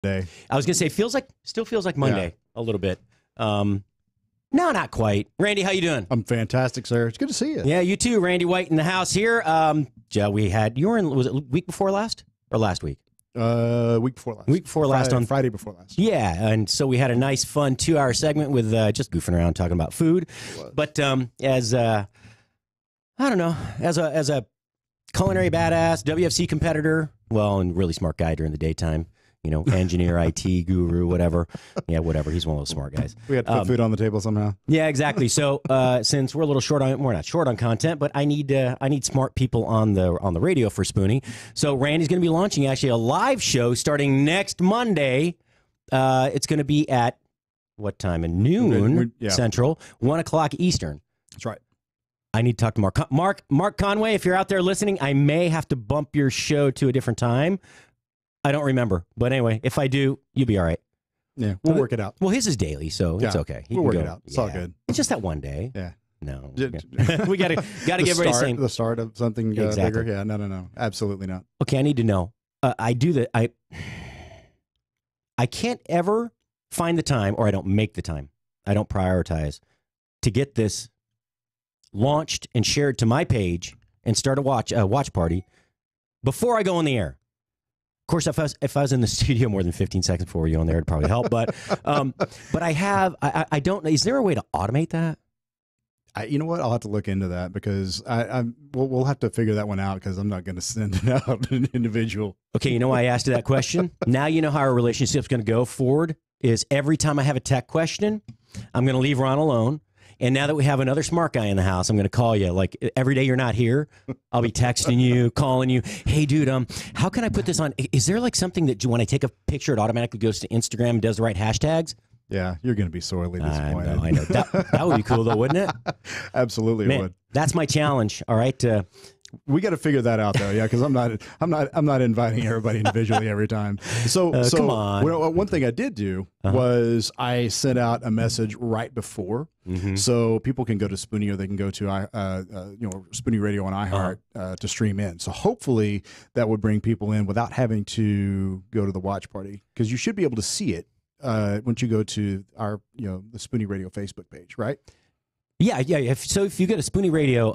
day. I was gonna say still feels like Monday a little bit. No, not quite. Randy, how you doing? I'm fantastic, sir. It's good to see you. Yeah, you too. Randy White in the house here. Was it week before last or last week? Week before last. Week before last on Friday before last. Yeah, and so we had a nice, fun 2-hour segment with just goofing around talking about food. But as I don't know, as a culinary badass, WFC competitor, well, and really smart guy during the daytime. You know, engineer, IT guru, whatever. Yeah, whatever. He's one of those smart guys. We had to put food on the table somehow. Yeah, exactly. So since we're a little short on, we're not short on content, but I need smart people on the radio for Spoony. So Randy's going to be launching actually a live show starting next Monday. It's going to be at what time? At noon Central, 1 o'clock Eastern. That's right. I need to talk to Mark Conway. If you're out there listening, I may have to bump your show to a different time. I don't remember. But anyway, if I do, you'll be all right. Yeah, we'll work it out. Well, his is daily, so it's okay. We'll work it out. It's all good. It's just that one day. Yeah. No. We got to give everybody the start of something bigger. Yeah, no. Absolutely not. Okay, I need to know. I can't ever find the time, or I don't make the time. I don't prioritize to get this launched and shared to my page and start a watch party before I go on the air. Of course, if I was in the studio more than 15 seconds before you on there, it'd probably help. But I don't know. Is there a way to automate that? You know what? I'll have to look into that because we'll have to figure that one out because I'm not going to send it out an individual. Okay, you know why I asked you that question? Now you know how our relationship's going to go forward is every time I have a tech question, I'm going to leave Ron alone. And now that we have another smart guy in the house, I'm going to call you. Like every day you're not here, I'll be texting you, calling you. Hey, dude, how can I put this on? Is there like something that when I take a picture, it automatically goes to Instagram and does the right hashtags? Yeah, you're going to be sorely disappointed. I know. That would be cool, though, wouldn't it? Absolutely, Man, it would. That's my challenge. All right. We got to figure that out, though. Yeah, because I'm not inviting everybody individually every time. So come on. One thing I did do was I sent out a message right before, so people can go to Spoony or they can go to Spoony Radio on iHeart to stream in. So hopefully that would bring people in without having to go to the watch party because you should be able to see it once you go to our the Spoony Radio Facebook page, right? Yeah. So if you go to Spoony Radio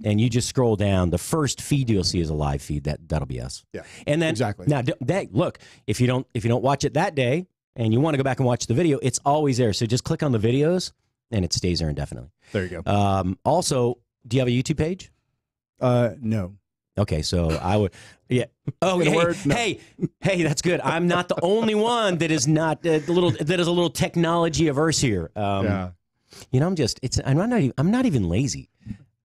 and you just scroll down, the first feed you'll see is a live feed. That'll be us. Yeah, and then exactly. Now, look, if you don't watch it that day and you want to go back and watch the video, it's always there. So just click on the videos and it stays there indefinitely. There you go. Also, do you have a YouTube page? No. Okay, so I would, yeah. Oh, hey, that's good. I'm not the only one that is not a little technology averse here. Yeah. You know, I'm not even lazy.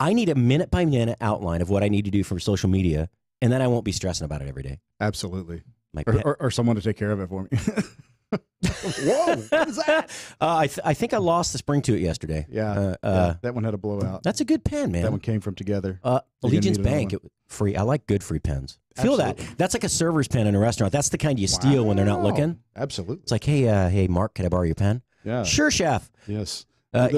I need a minute by minute outline of what I need to do for social media, and then I won't be stressing about it every day. Absolutely. Or someone to take care of it for me. Whoa! What is that? I think I lost the spring to it yesterday. Yeah, that one had a blowout. That's a good pen, man. That one came from Together. Allegiance Bank, free. I like good free pens. Feel Absolutely. that? That's like a server's pen in a restaurant. That's the kind you steal when they're not looking. Absolutely. It's like, hey, Mark, can I borrow your pen? Yeah. Sure, chef. Yes.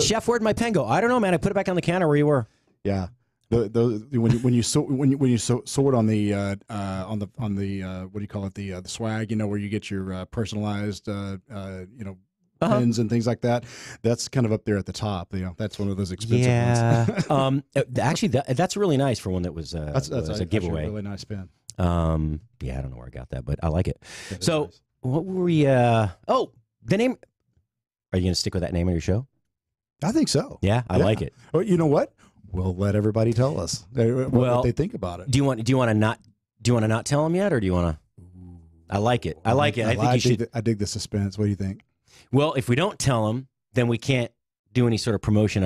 Chef, where'd my pen go? I don't know, man. I put it back on the counter where you were. Yeah. When you sort on the what do you call it, the swag, where you get your personalized pens and things like that, that's kind of up there at the top. That's one of those expensive ones. Actually that's really nice for one that was that's a giveaway. A really nice pen. I don't know where I got that, but I like it. So nice. What were we the name, are you gonna stick with that name of your show? I think so. Yeah, I like it. Well, you know what? We'll let everybody tell us what they think about it. Do you want to not tell them yet, or do you want to? I like it. I like it. I think you should. I dig the suspense. What do you think? Well, if we don't tell them, then we can't do any sort of promotion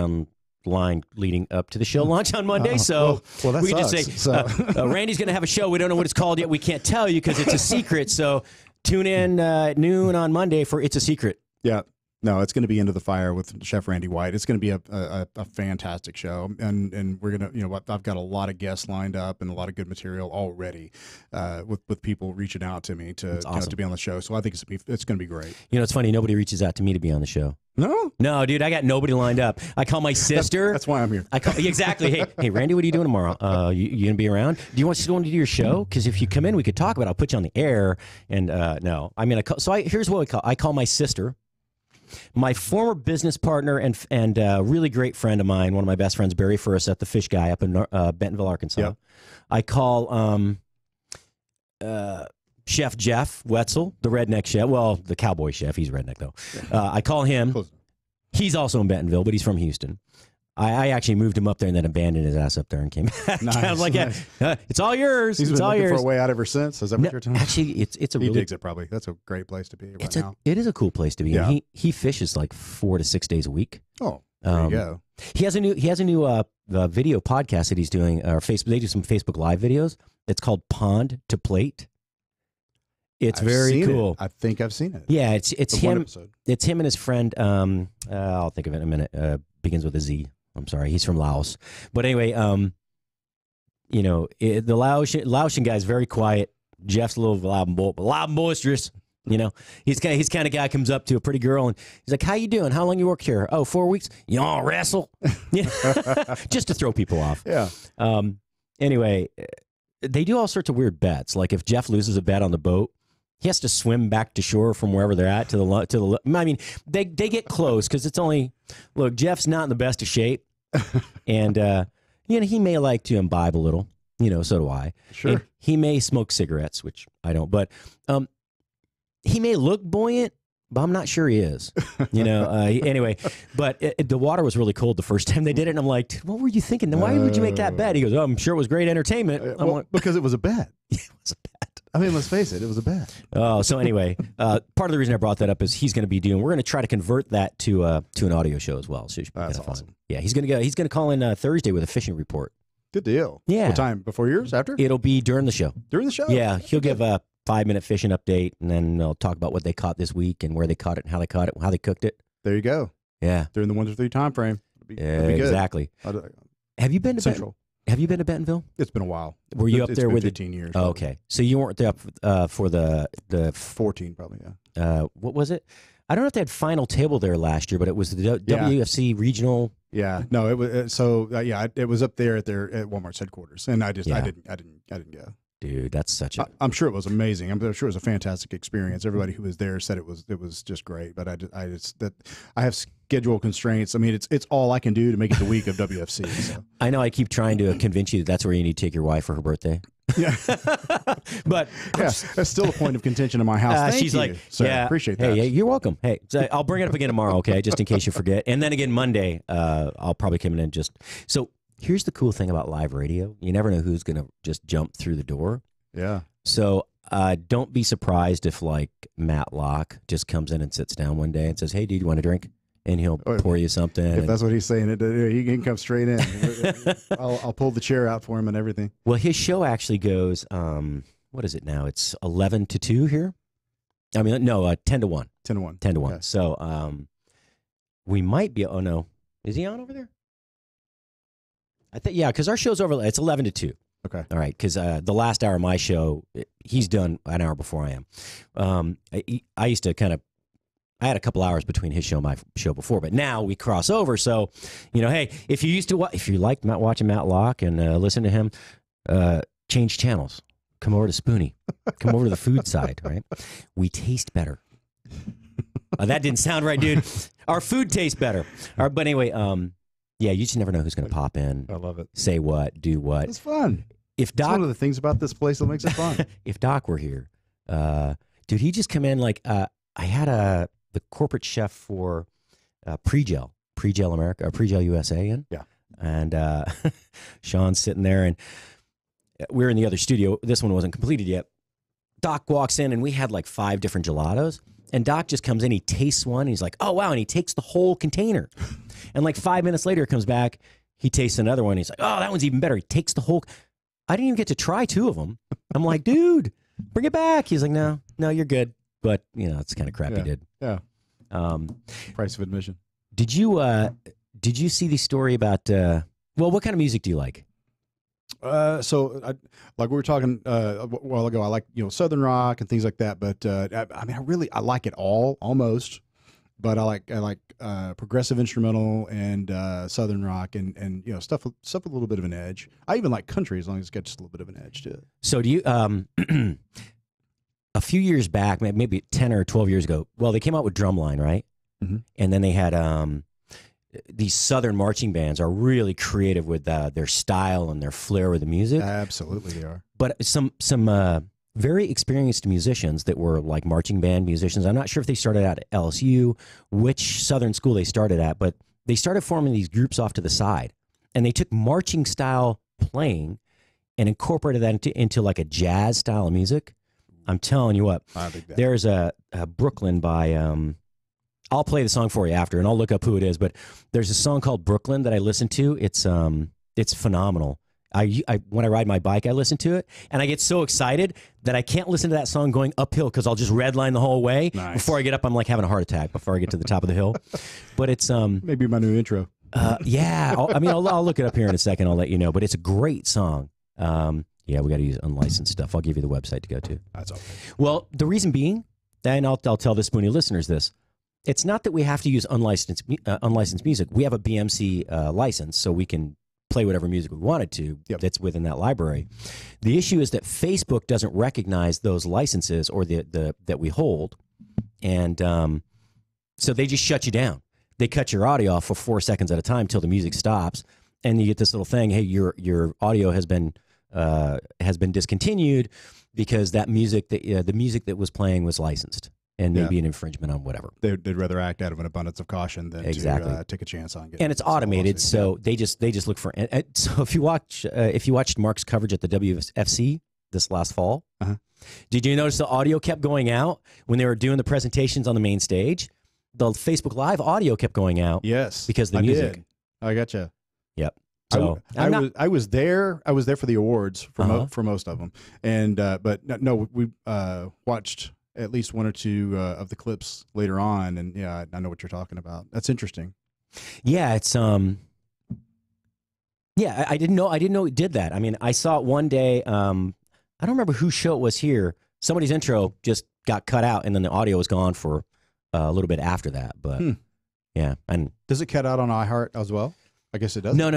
online leading up to the show launch on Monday. So that we sucks. just say, Randy's going to have a show. We don't know what it's called yet. We can't tell you because it's a secret. So tune in at noon on Monday for It's a Secret. Yeah. No, it's going to be Into the Fire with Chef Randy White. It's going to be a fantastic show, and we're going to, I've got a lot of guests lined up and a lot of good material already, with people reaching out to me to awesome. To be on the show. So I think it's going to be great. It's funny. Nobody reaches out to me to be on the show. No, dude, I got nobody lined up. I call my sister. That's why I'm here. Exactly. Hey, Randy, what are you doing tomorrow? You gonna be around? Do you want us to go into your show? Because if you come in, we could talk about it. I'll put you on the air. And no, I mean, here's what I call my sister. My former business partner and really great friend of mine, one of my best friends, Barry First at the Fish Guy up in Bentonville, Arkansas. Yep. I call Chef Jeff Wetzel, the redneck chef. Well, the cowboy chef. He's redneck though. Yeah. I call him. He's also in Bentonville, but he's from Houston. I actually moved him up there and then abandoned his ass up there and came back. Nice. I was like, yeah, it's all yours. He's been looking for a way out ever since. Is that what you're telling me? Actually, it's a he really, digs it probably. That's a great place to be now. It is a cool place to be. Yeah. He fishes like 4 to 6 days a week. Oh, there you go. He has a new video podcast that he's doing. Or Facebook. They do some Facebook Live videos. It's called Pond to Plate. It's very cool. I think I've seen it. Yeah, it's him. It's him and his friend. I'll think of it in a minute. Begins with a Z. I'm sorry, he's from Laos. But anyway, the Laotian guy's very quiet. Jeff's a little loud and boisterous. He's kind of guy comes up to a pretty girl and he's like, "How you doing? How long you work here? Oh, 4 weeks. You all wrestle?" Just to throw people off. Yeah. Anyway, they do all sorts of weird bets. Like if Jeff loses a bet on the boat, he has to swim back to shore from wherever they're at to the. I mean, they get close because it's only. Look, Jeff's not in the best of shape, and he may like to imbibe a little. So do I. Sure. And he may smoke cigarettes, which I don't. But he may look buoyant, but I'm not sure he is. Anyway, but the water was really cold the first time they did it, and I'm like, "What were you thinking? Why would you make that bet?" He goes, "Oh, I'm sure it was great entertainment." Because it was a bet. It was a bet. I mean, let's face it, it was a bet. Oh, so anyway, part of the reason I brought that up is he's going to be we're going to try to convert that to an audio show as well. So that's awesome. Fun. Yeah, he's going to call in Thursday with a fishing report. Good deal. Yeah. What time? Before yours? After? It'll be during the show. During the show? Yeah, he'll give a 5-minute fishing update, and then they'll talk about what they caught this week and where they caught it and how they caught it, how they cooked it. There you go. Yeah. During the 1 to 3 time frame. It'll be exactly. Have you been to Central? Have you been to Bentonville? It's been a while. Were you up there with 15 years? Oh, okay, so you weren't there for the 14 probably. Yeah. What was it? I don't know if they had final table there last year, but it was the WFC regional. Yeah, no, it was it was up there at Walmart's headquarters, and I didn't go. Dude, that's such a. I'm sure it was amazing. I'm sure it was a fantastic experience. Everybody who was there said it was just great. But I have schedule constraints. I mean, it's all I can do to make it the week of WFC. So. I know. I keep trying to convince you that's where you need to take your wife for her birthday. Yeah, but that's still a point of contention in my house. She's like, yeah, appreciate that. Hey, you're welcome. Hey, so I'll bring it up again tomorrow, okay? Just in case you forget. And then again Monday, I'll probably come in and just. So here's the cool thing about live radio: you never know who's going to just jump through the door. Yeah. So don't be surprised if like Matt Locke just comes in and sits down one day and says, "Hey, dude, you want a drink?" And he'll pour you something. If that's what he's saying, he can come straight in. I'll pull the chair out for him and everything. Well, his show actually goes, what is it now? It's 11 to 2 here. I mean, no, 10 to 1. 10 to 1. 10 to 1. Okay. So we might be, oh no. Is he on over there? I think, yeah, because our show's over, it's 11 to 2. Okay. All right, because the last hour of my show, he's done an hour before I am. I used to I had a couple hours between his show and my show before, but now we cross over. So, hey, if you liked watching Matt Locke and listen to him, change channels. Come over to Spoony. Come over to the food side, right? We taste better. That didn't sound right, dude. Our food tastes better. But anyway, yeah, you just never know who's going to pop in. I love it. Say what, do what. It's fun. If Doc, it's one of the things about this place that makes it fun. If Doc were here, dude, he just come in like I had the corporate chef for Pre-Gel America, or Pre-Gel USA in. Yeah. And Sean's sitting there, and we're in the other studio. This one wasn't completed yet. Doc walks in, and we had like 5 different gelatos. And Doc just comes in, he tastes one, and he's like, "Oh, wow," and he takes the whole container. And like 5 minutes later, he comes back, he tastes another one, and he's like, "Oh, that one's even better." He takes the whole. I didn't even get to try 2 of them. I'm like, "Dude, bring it back." He's like, No, you're good." But, it's kind of crap he did. Yeah. Price of admission. Did you see the story about? Well, what kind of music do you like? Like we were talking a while ago, I like Southern rock and things like that. But I like it all almost. But I like progressive instrumental and Southern rock and stuff with a little bit of an edge. I even like country as long as it's got just a little bit of an edge to it. So do you? A few years back, maybe 10 or 12 years ago, well, they came out with Drumline, right? Mm-hmm. And then they had these Southern marching bands are really creative with their style and their flair with the music. Absolutely, they are. But some very experienced musicians that were like marching band musicians. I'm not sure if they started out at LSU, which Southern school they started at, but they started forming these groups off to the side. And they took marching style playing and incorporated that into like a jazz style of music. I'm telling you what, there's a Brooklyn by... I'll play the song for you after, and I'll look up who it is. But there's a song called Brooklyn that I listen to. It's phenomenal. When I ride my bike, I listen to it, and I get so excited that I can't listen to that song going uphill because I'll just redline the whole way. Nice. Before I get up, I'm like having a heart attack before I get to the top of the hill. But it's maybe my new intro. Yeah, I'll look it up here in a second. I'll let you know. But it's a great song. Yeah, we got to use unlicensed stuff. I'll give you the website to go to. That's okay. Well, the reason being, and I'll tell the Spoony listeners this. It's not that we have to use unlicensed music. We have a BMC license, so we can play whatever music we wanted to. Yep. That's within that library. The issue is that Facebook doesn't recognize those licenses or that we hold, and so they just shut you down. They cut your audio off for 4 seconds at a time till the music stops, and you get this little thing: hey, your audio has been discontinued because that music the music that was playing was licensed. And maybe an infringement on whatever. They'd rather act out of an abundance of caution than to take a chance on getting. And it's automated, so they just look for. So if you watched Mark's coverage at the WFC this last fall, did you notice the audio kept going out when they were doing the presentations on the main stage? The Facebook Live audio kept going out. Yes, because the music. Did. I gotcha. Yep. So I was there. I was there for the awards for most of them, and but no, we watched at least one or two of the clips later on, and yeah, I know what you're talking about. That's interesting. Yeah, it's yeah, I didn't know it did that. I mean, I saw it one day. I don't remember whose show it was here. Somebody's intro just got cut out, and then the audio was gone for a little bit after that. But yeah, and does it cut out on iHeart as well? I guess it does. No.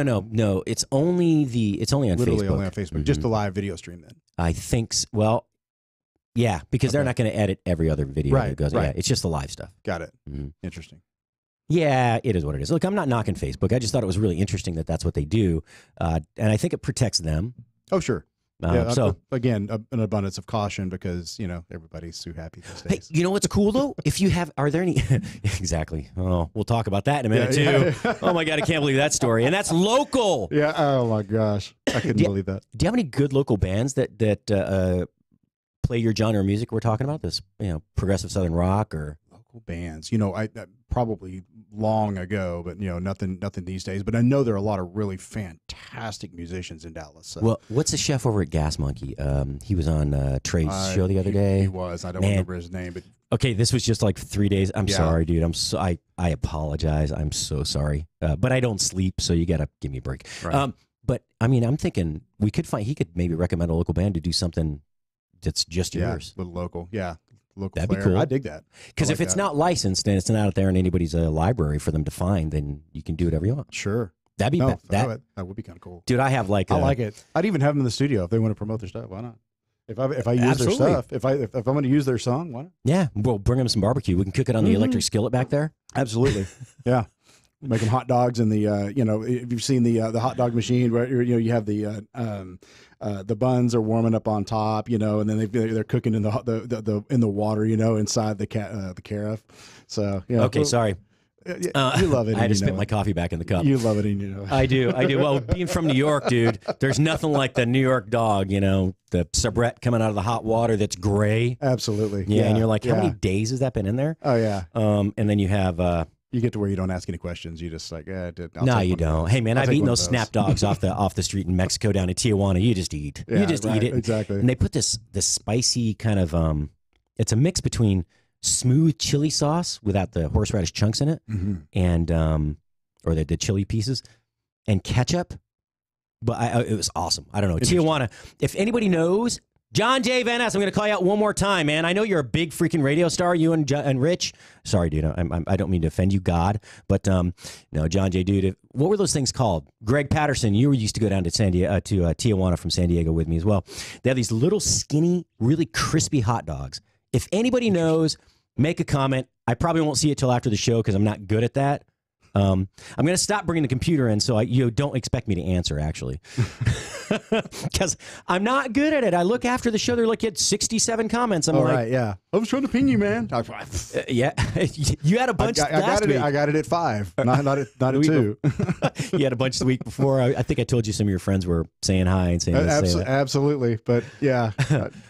It's only on Literally Facebook. Only on Facebook. Just the live video stream then. I think. Well. Yeah, because they're not going to edit every other video that goes. Right. Yeah, it's just the live stuff. Got it. Interesting. Yeah, it is what it is. Look, I'm not knocking Facebook. I just thought it was really interesting that that's what they do, and I think it protects them. Oh, sure. So again, an abundance of caution because everybody's too happy these days. Hey, you know what's cool though? If you have, are there any? Exactly. Oh, we'll talk about that in a minute too. Oh my God, I can't believe that story, and that's local. Yeah. Oh my gosh, I couldn't believe that. Do you have any good local bands that play your genre of music we're talking about? This, progressive Southern rock or local bands. I probably long ago, but nothing these days. But I know there are a lot of really fantastic musicians in Dallas. So. Well, what's the chef over at Gas Monkey? He was on Trey's show the other day. He was. I don't remember his name, but okay, this was just like 3 days. I'm sorry, dude. I apologize. I'm so sorry. But I don't sleep, so you got to give me a break. Right. But I mean, I'm thinking he could maybe recommend a local band to do something that's just yours. A little local. Yeah. Local That'd flair. be cool. I dig that. Because if it's not licensed and it's not out there in anybody's library for them to find, then you can do whatever you want. Sure. That'd be that would be kind of cool. Dude, I have I like it. I'd even have them in the studio if they want to promote their stuff. Why not? If I use their stuff, if I'm going to use their song, why not? Yeah, we'll bring them some barbecue. We can cook it on the electric skillet back there. Absolutely. Yeah. Make them hot dogs in the if you've seen the hot dog machine where you have the buns are warming up on top, and then they're cooking in the water, inside the carafe. So okay, sorry. You love it. I had to spit my coffee back in the cup. You love it, and you know. I do. Well, being from New York, dude, there's nothing like the New York dog. The soubrette coming out of the hot water that's gray. Absolutely. Yeah, and you're like, how many days has that been in there? Oh yeah. And then you have. You get to where you don't ask any questions. You just like, no, you don't. Hey, man, I've eaten those snap dogs off the street in Mexico down in Tijuana. You just eat. Yeah, you just eat it. Exactly. And they put this spicy kind of. It's a mix between smooth chili sauce without the horseradish chunks in it, and or the chili pieces, and ketchup. But it was awesome. I don't know. Tijuana. If anybody knows, John J. Van Ness, I'm going to call you out one more time, man. I know you're a big freaking radio star, you and Rich. Sorry, dude. I don't mean to offend you, God. But no, John J. Dude, what were those things called? Greg Patterson, you used to go down to Tijuana from San Diego with me as well. They have these little skinny, really crispy hot dogs. If anybody knows, make a comment. I probably won't see it till after the show because I'm not good at that. I'm going to stop bringing the computer in, so you don't expect me to answer, actually. Because I'm not good at it. I look after the show, they're like, at 67 comments. I'm like, right, yeah. I was trying to ping you, man. Yeah. You had a bunch last week. I got it at 5, not at 2. You had a bunch the week before. I think I told you some of your friends were saying hi and saying this, saying that. Absolutely. But yeah,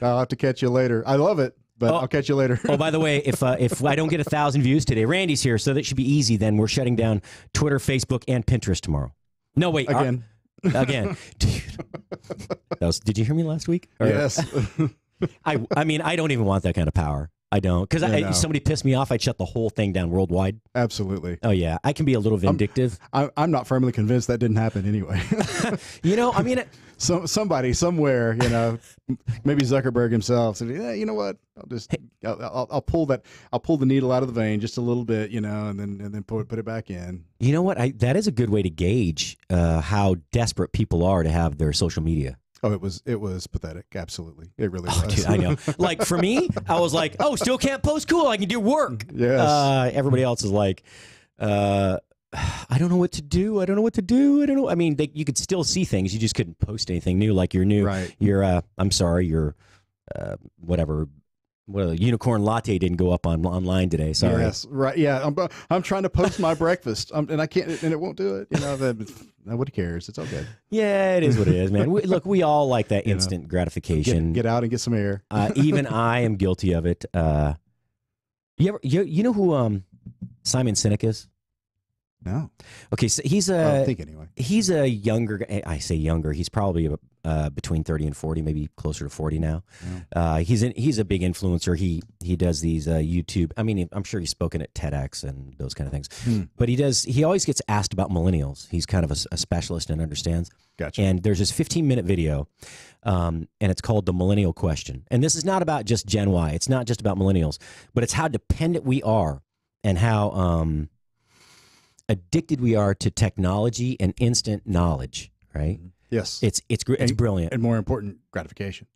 I'll have to catch you later. I love it. But I'll catch you later. Oh, by the way, if I don't get 1,000 views today, Randy's here, so that should be easy. Then we're shutting down Twitter, Facebook, and Pinterest tomorrow. No, wait, again. Dude, did you hear me last week? Yes. I mean, I don't even want that kind of power. I don't, because if somebody pissed me off, I'd shut the whole thing down worldwide. Absolutely. Oh yeah, I can be a little vindictive. I'm not firmly convinced that didn't happen anyway. I mean, somebody somewhere, maybe Zuckerberg himself said, "Yeah, you know what? I'll pull the needle out of the vein just a little bit, and then put it back in." You know what? That is a good way to gauge how desperate people are to have their social media. Oh, it was pathetic. Absolutely. It really was. Dude, I know. Like for me, I was like, oh, still can't post. Cool. I can do work. Yes. Everybody else is like, I don't know what to do. I don't know. I mean, you could still see things. You just couldn't post anything new. Like your new, I'm sorry, your whatever. Well, the unicorn latte didn't go up online today. Sorry. Yes, right. Yeah, I'm trying to post my breakfast, and I can't, and it won't do it. Nobody cares. It's okay. Yeah, it is what it is, man. We all like that instant gratification. Get out and get some air. Even I am guilty of it. You know who Simon Sinek is? No. Okay, so I don't think anyway. He's a younger. I say younger. He's probably between 30 and 40, maybe closer to 40 now. Yeah. He's a big influencer. He does these YouTube. I mean, I'm sure he's spoken at TEDx and those kind of things. But he always gets asked about millennials. He's kind of a specialist and understands. Gotcha. And there's this 15-minute video, and it's called The Millennial Question. And this is not about just Gen Y. It's not just about millennials, but it's how dependent we are and how addicted we are to technology and instant knowledge, right? Yes. It's brilliant. And more important, gratification.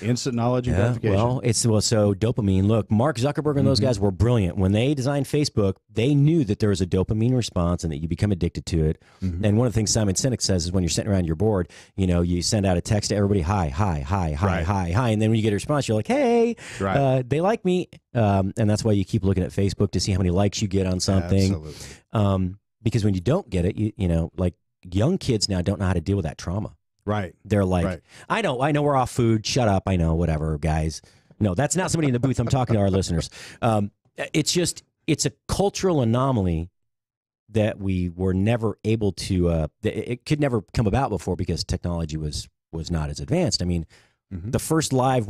Instant knowledge and gratification. Well, so dopamine. Look, Mark Zuckerberg and those guys were brilliant. When they designed Facebook, they knew that there was a dopamine response and that you become addicted to it. And one of the things Simon Sinek says is when you're sitting around your board, you send out a text to everybody, hi, and then when you get a response, you're like, hey, they like me. And that's why you keep looking at Facebook to see how many likes you get on something. Absolutely. Because when you don't get it, like young kids now don't know how to deal with that trauma. Right. They're like, I know we're off food. Shut up. I know, whatever, guys. No, that's not somebody in the booth. I'm talking to our listeners. It's a cultural anomaly that we were never able to, it could never come about before because technology was not as advanced. I mean, the first live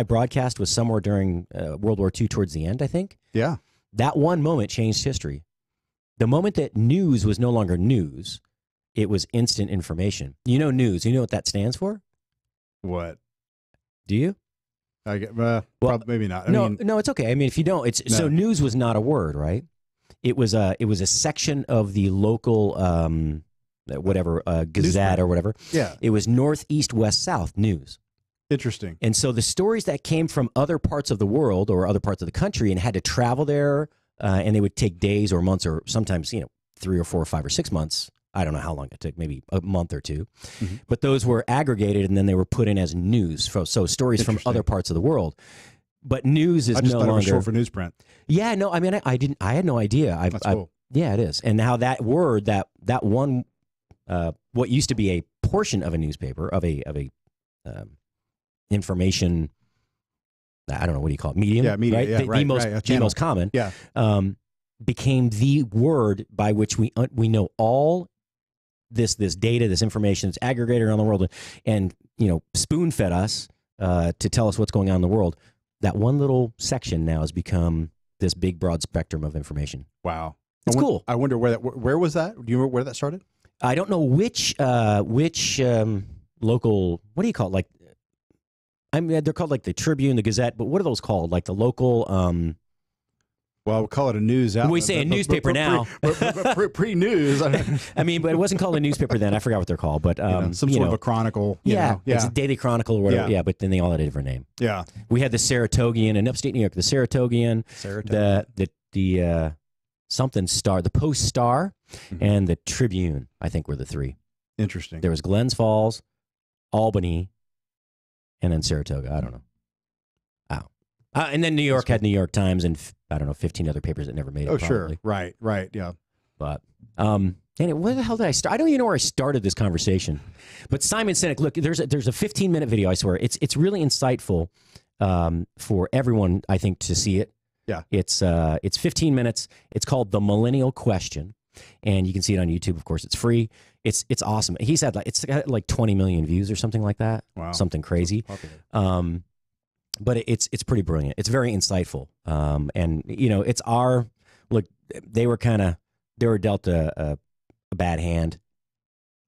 broadcast was somewhere during World War II towards the end, I think. Yeah. That one moment changed history. The moment that news was no longer news, it was instant information. News. You know what that stands for? What? Do you? Probably, maybe not. No, it's okay. I mean, if you don't, so news was not a word, right? It was a section of the local Gazette Newsprint. or whatever. Yeah. It was north, east, west, south news. Interesting. And so the stories that came from other parts of the world or other parts of the country and had to travel there, and they would take days or months or sometimes 3 or 4 or 5 or 6 months. I don't know how long it took, maybe a month or two. But those were aggregated and then they were put in as news. So stories from other parts of the world. But news is no longer. It was short for newsprint. Yeah, no, I mean, I had no idea. That's cool. Yeah, it is. And how that word, that one, what used to be a portion of a newspaper, of a information, I don't know, what do you call it? Medium? Yeah, media. Right? Yeah, the most common. Yeah. Became the word by which we know all this data, this information that's aggregated around the world and spoon fed us to tell us what's going on in the world. that one little section now has become this big, broad spectrum of information. Wow. It's cool. I wonder where was that? Do you remember where that started? I don't know which local, what do you call it? Like, I mean, they're called like the Tribune, the Gazette, but what are those called? Like the local, well, we'll call it a news outlet. We say a newspaper now. Pre-news. I mean, but it wasn't called a newspaper then. I forgot what they're called, but some sort of a chronicle. Yeah, it's a Daily Chronicle or whatever. Yeah, but then they all had a different name. Yeah, we had the Saratogian in upstate New York. The Saratogian, the something Star, the Post Star, and the Tribune. I think were the three. Interesting. There was Glens Falls, Albany, and then Saratoga. I don't know. And then New York had New York Times and I don't know 15 other papers that never made it. Oh, probably. Sure, right, yeah. But anyway, where the hell did I start? I don't even know where I started this conversation. But Simon Sinek, look, there's a 15-minute video. I swear, it's really insightful for everyone. I think to see it. Yeah, it's 15 minutes. It's called The Millennial Question, and you can see it on YouTube. Of course, it's free. It's awesome. He's had it's got like 20 million views or something like that. Wow, something crazy. But it's pretty brilliant. It's very insightful. And it's look. They were dealt a bad hand.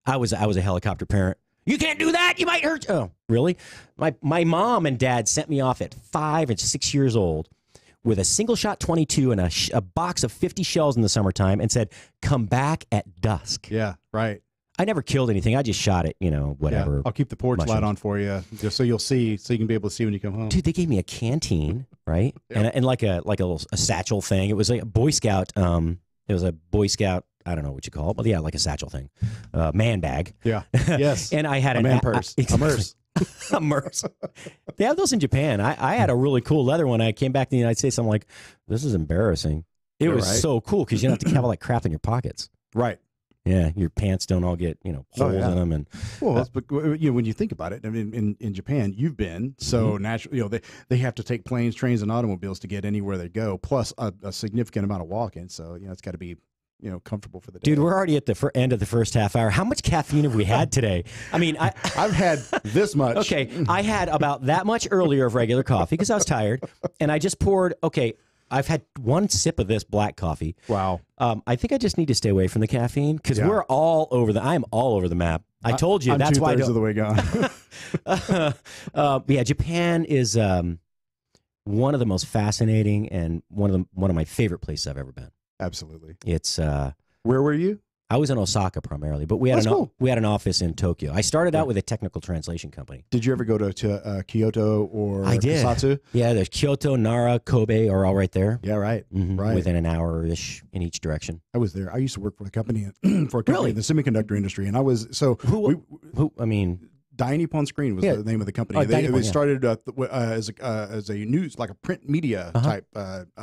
I was a helicopter parent. You can't do that. You might hurt. Oh, really? My mom and dad sent me off at 5 and 6 years old with a single shot 22 and a box of 50 shells in the summertime and said, "Come back at dusk." Yeah, right. I never killed anything. I just shot it, whatever. Yeah, I'll keep the porch light on for you, just so you'll see, so you can be able to see when you come home. Dude, they gave me a canteen, right? Yep. And like a little satchel thing. It was like a Boy Scout. It was a Boy Scout. I don't know what you call it, but yeah, like a satchel thing, man bag. Yeah. Yes. And I had a man purse. A MERS. A MERS. They have those in Japan. I had a really cool leather one. I came back to the United States. I'm like, this is embarrassing. It was so cool because you don't have to have all that crap in your pockets. Right. Yeah, your pants don't all get holes in them, and when you think about it, I mean, in Japan, you've been so naturally. They have to take planes, trains, and automobiles to get anywhere they go, plus a significant amount of walking. So it's got to be comfortable for the day. Dude, we're already at the end of the first half hour. How much caffeine have we had today? I mean, I've had this much. Okay, I had about that much earlier of regular coffee because I was tired, and I just poured. Okay. I've had one sip of this black coffee. Wow. I think I just need to stay away from the caffeine because we're all over I am all over the map. I told you. I'm that's why. 2/3 of the way gone. Yeah, Japan is one of the most fascinating and one of my favorite places I've ever been. Absolutely. It's where were you? I was in Osaka primarily, but we had we had an office in Tokyo. I started out with a technical translation company. Did you ever go to Kyoto or Kusatsu? Yeah, there's Kyoto, Nara, Kobe are all right there. Yeah, right. Right. Within an hour-ish in each direction. I was there. I used to work for a company in the semiconductor industry, and I was Dai Nippon Screen was the name of the company. They started as a news, like a print media type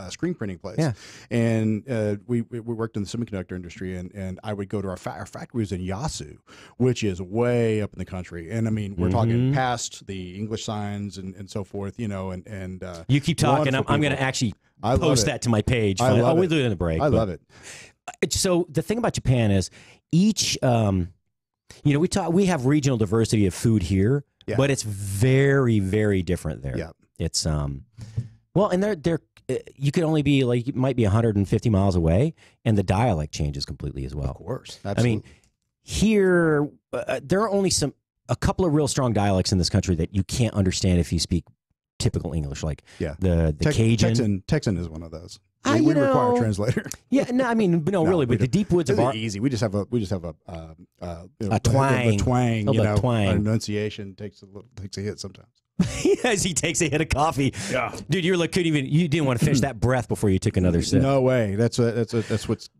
screen printing place. Yeah. And we worked in the semiconductor industry, and I would go to our factory was in Yasu, which is way up in the country. And I mean, we're talking past the English signs and so forth, and you keep talking. I'm going to actually post that to my page. We'll do it in the break. I love it. So the thing about Japan is each we have regional diversity of food here, but it's very, very different there. Yeah. It's and they're you could only be like, it might be 150 miles away, and the dialect changes completely as well. Of course. Absolutely. I mean, here there are only a couple of real strong dialects in this country that you can't understand if you speak typical English, like the Cajun. Texan is one of those. We require a translator. Yeah, no, I mean, really, but the deep woods of easy. We just have a twang. Twang. Twang. Our enunciation takes a hit sometimes. As he takes a hit of coffee. Yeah, dude, you didn't want to finish that breath before you took another sip. No way. That's what's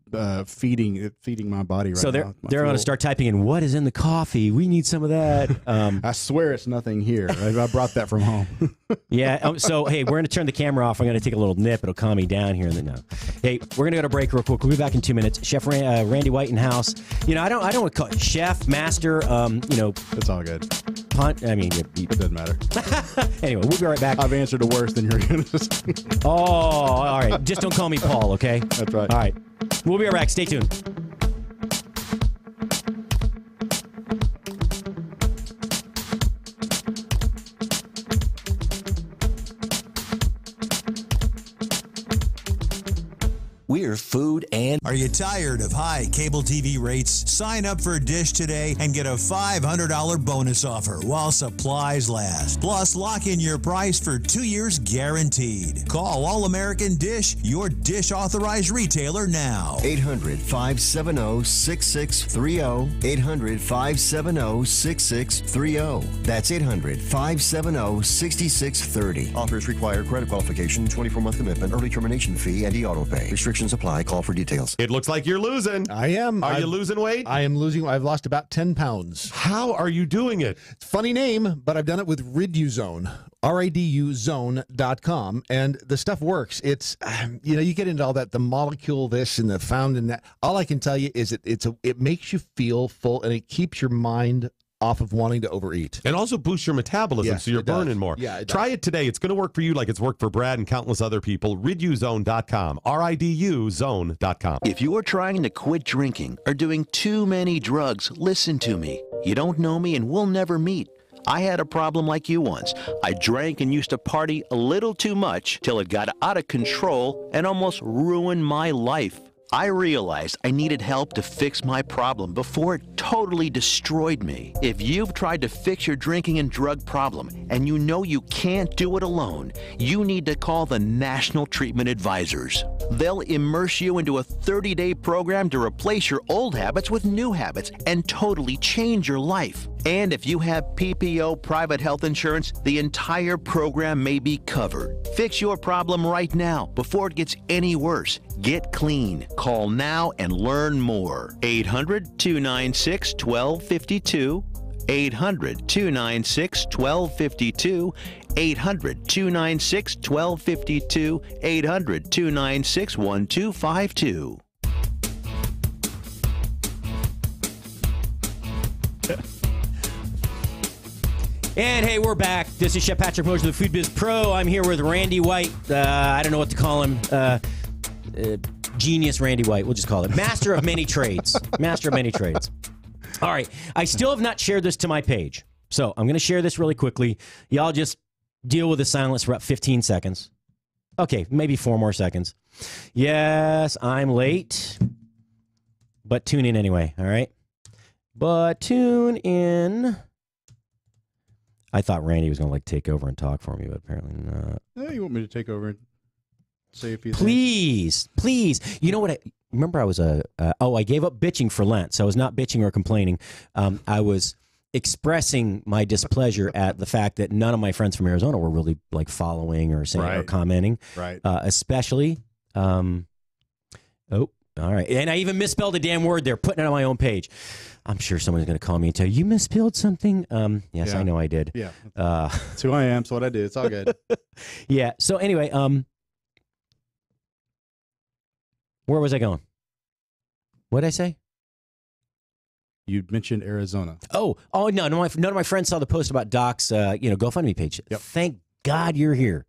feeding my body right now. So they're going to start typing in, what is in the coffee? We need some of that. I swear it's nothing here. I brought that from home. Yeah. So hey, we're going to turn the camera off. I'm going to take a little nip. It'll calm me down here. Hey, we're going to go to break real quick. We'll be back in 2 minutes. Chef Randy White in house. I don't want to call it chef, master. It's all good. Punt. I mean, it doesn't matter. Anyway, we'll be right back. I've answered a worse than you're going to say. Oh, all right. Just don't call me Paul, okay? That's right. All right. We'll be right back. Stay tuned. We're food and... Are you tired of high cable TV rates? Sign up for Dish today and get a $500 bonus offer while supplies last. Plus, lock in your price for 2 years guaranteed. Call All American Dish, your Dish authorized retailer now. 800-570-6630. 800-570-6630. That's 800-570-6630. Offers require credit qualification, 24-month commitment, early termination fee, and auto pay. Restrictions apply. Call for details. It looks like you're losing. I am. Are you losing weight? I am losing. I've lost about 10 pounds. How are you doing it? It's a funny name, but I've done it with Riduzone. RIDUzone.com, and the stuff works. It's, you get into all that, the molecule this and the found in that. All I can tell you is it makes you feel full, and it keeps your mind off of wanting to overeat. And also boosts your metabolism, Yes, so you're it does. burning more. Yeah, it Try it today. It's going to work for you like it's worked for Brad and countless other people. Riduzone.com. RIDUzone.com. If you are trying to quit drinking or doing too many drugs, listen to me. You don't know me and we'll never meet. I had a problem like you once. I drank and used to party a little too much till it got out of control and almost ruined my life. I realized I needed help to fix my problem before it totally destroyed me. If you've tried to fix your drinking and drug problem and you know you can't do it alone, you need to call the National Treatment Advisors. They'll immerse you into a 30-day program to replace your old habits with new habits and totally change your life. And if you have PPO private health insurance, the entire program may be covered. Fix your problem right now before it gets any worse. Get clean. Call now and learn more. 800-296-1252. 800-296-1252. 800-296-1252. 800-296-1252. And hey, we're back. This is Chef Patrick Mosher, the Food Biz Pro. I'm here with Randy White. I don't know what to call him. Genius Randy White, we'll just call it. Master of many trades. Master of many trades. All right. I still have not shared this to my page. So I'm going to share this really quickly. Y'all just deal with the silence for about 15 seconds. Okay, maybe 4 more seconds. Yes, I'm late. But tune in anyway, all right? But tune in. I thought Randy was going to take over and talk for me, but apparently not. You want me to take over and say a few things? Please. You know what? Remember I was I gave up bitching for Lent, so I was not bitching or complaining. I was expressing my displeasure at the fact that none of my friends from Arizona were really following or saying or commenting. Right. Especially, all right. And I even misspelled a damn word there, putting it on my own page. I'm sure someone's going to call me and tell you misspelled something. Yes, yeah. I know I did. Yeah. That's who I am. It's what I do. It's all good. Yeah. So anyway, where was I going? What did I say? You mentioned Arizona. Oh, no. None of my friends saw the post about Doc's, GoFundMe page. Yep. Thank God you're here.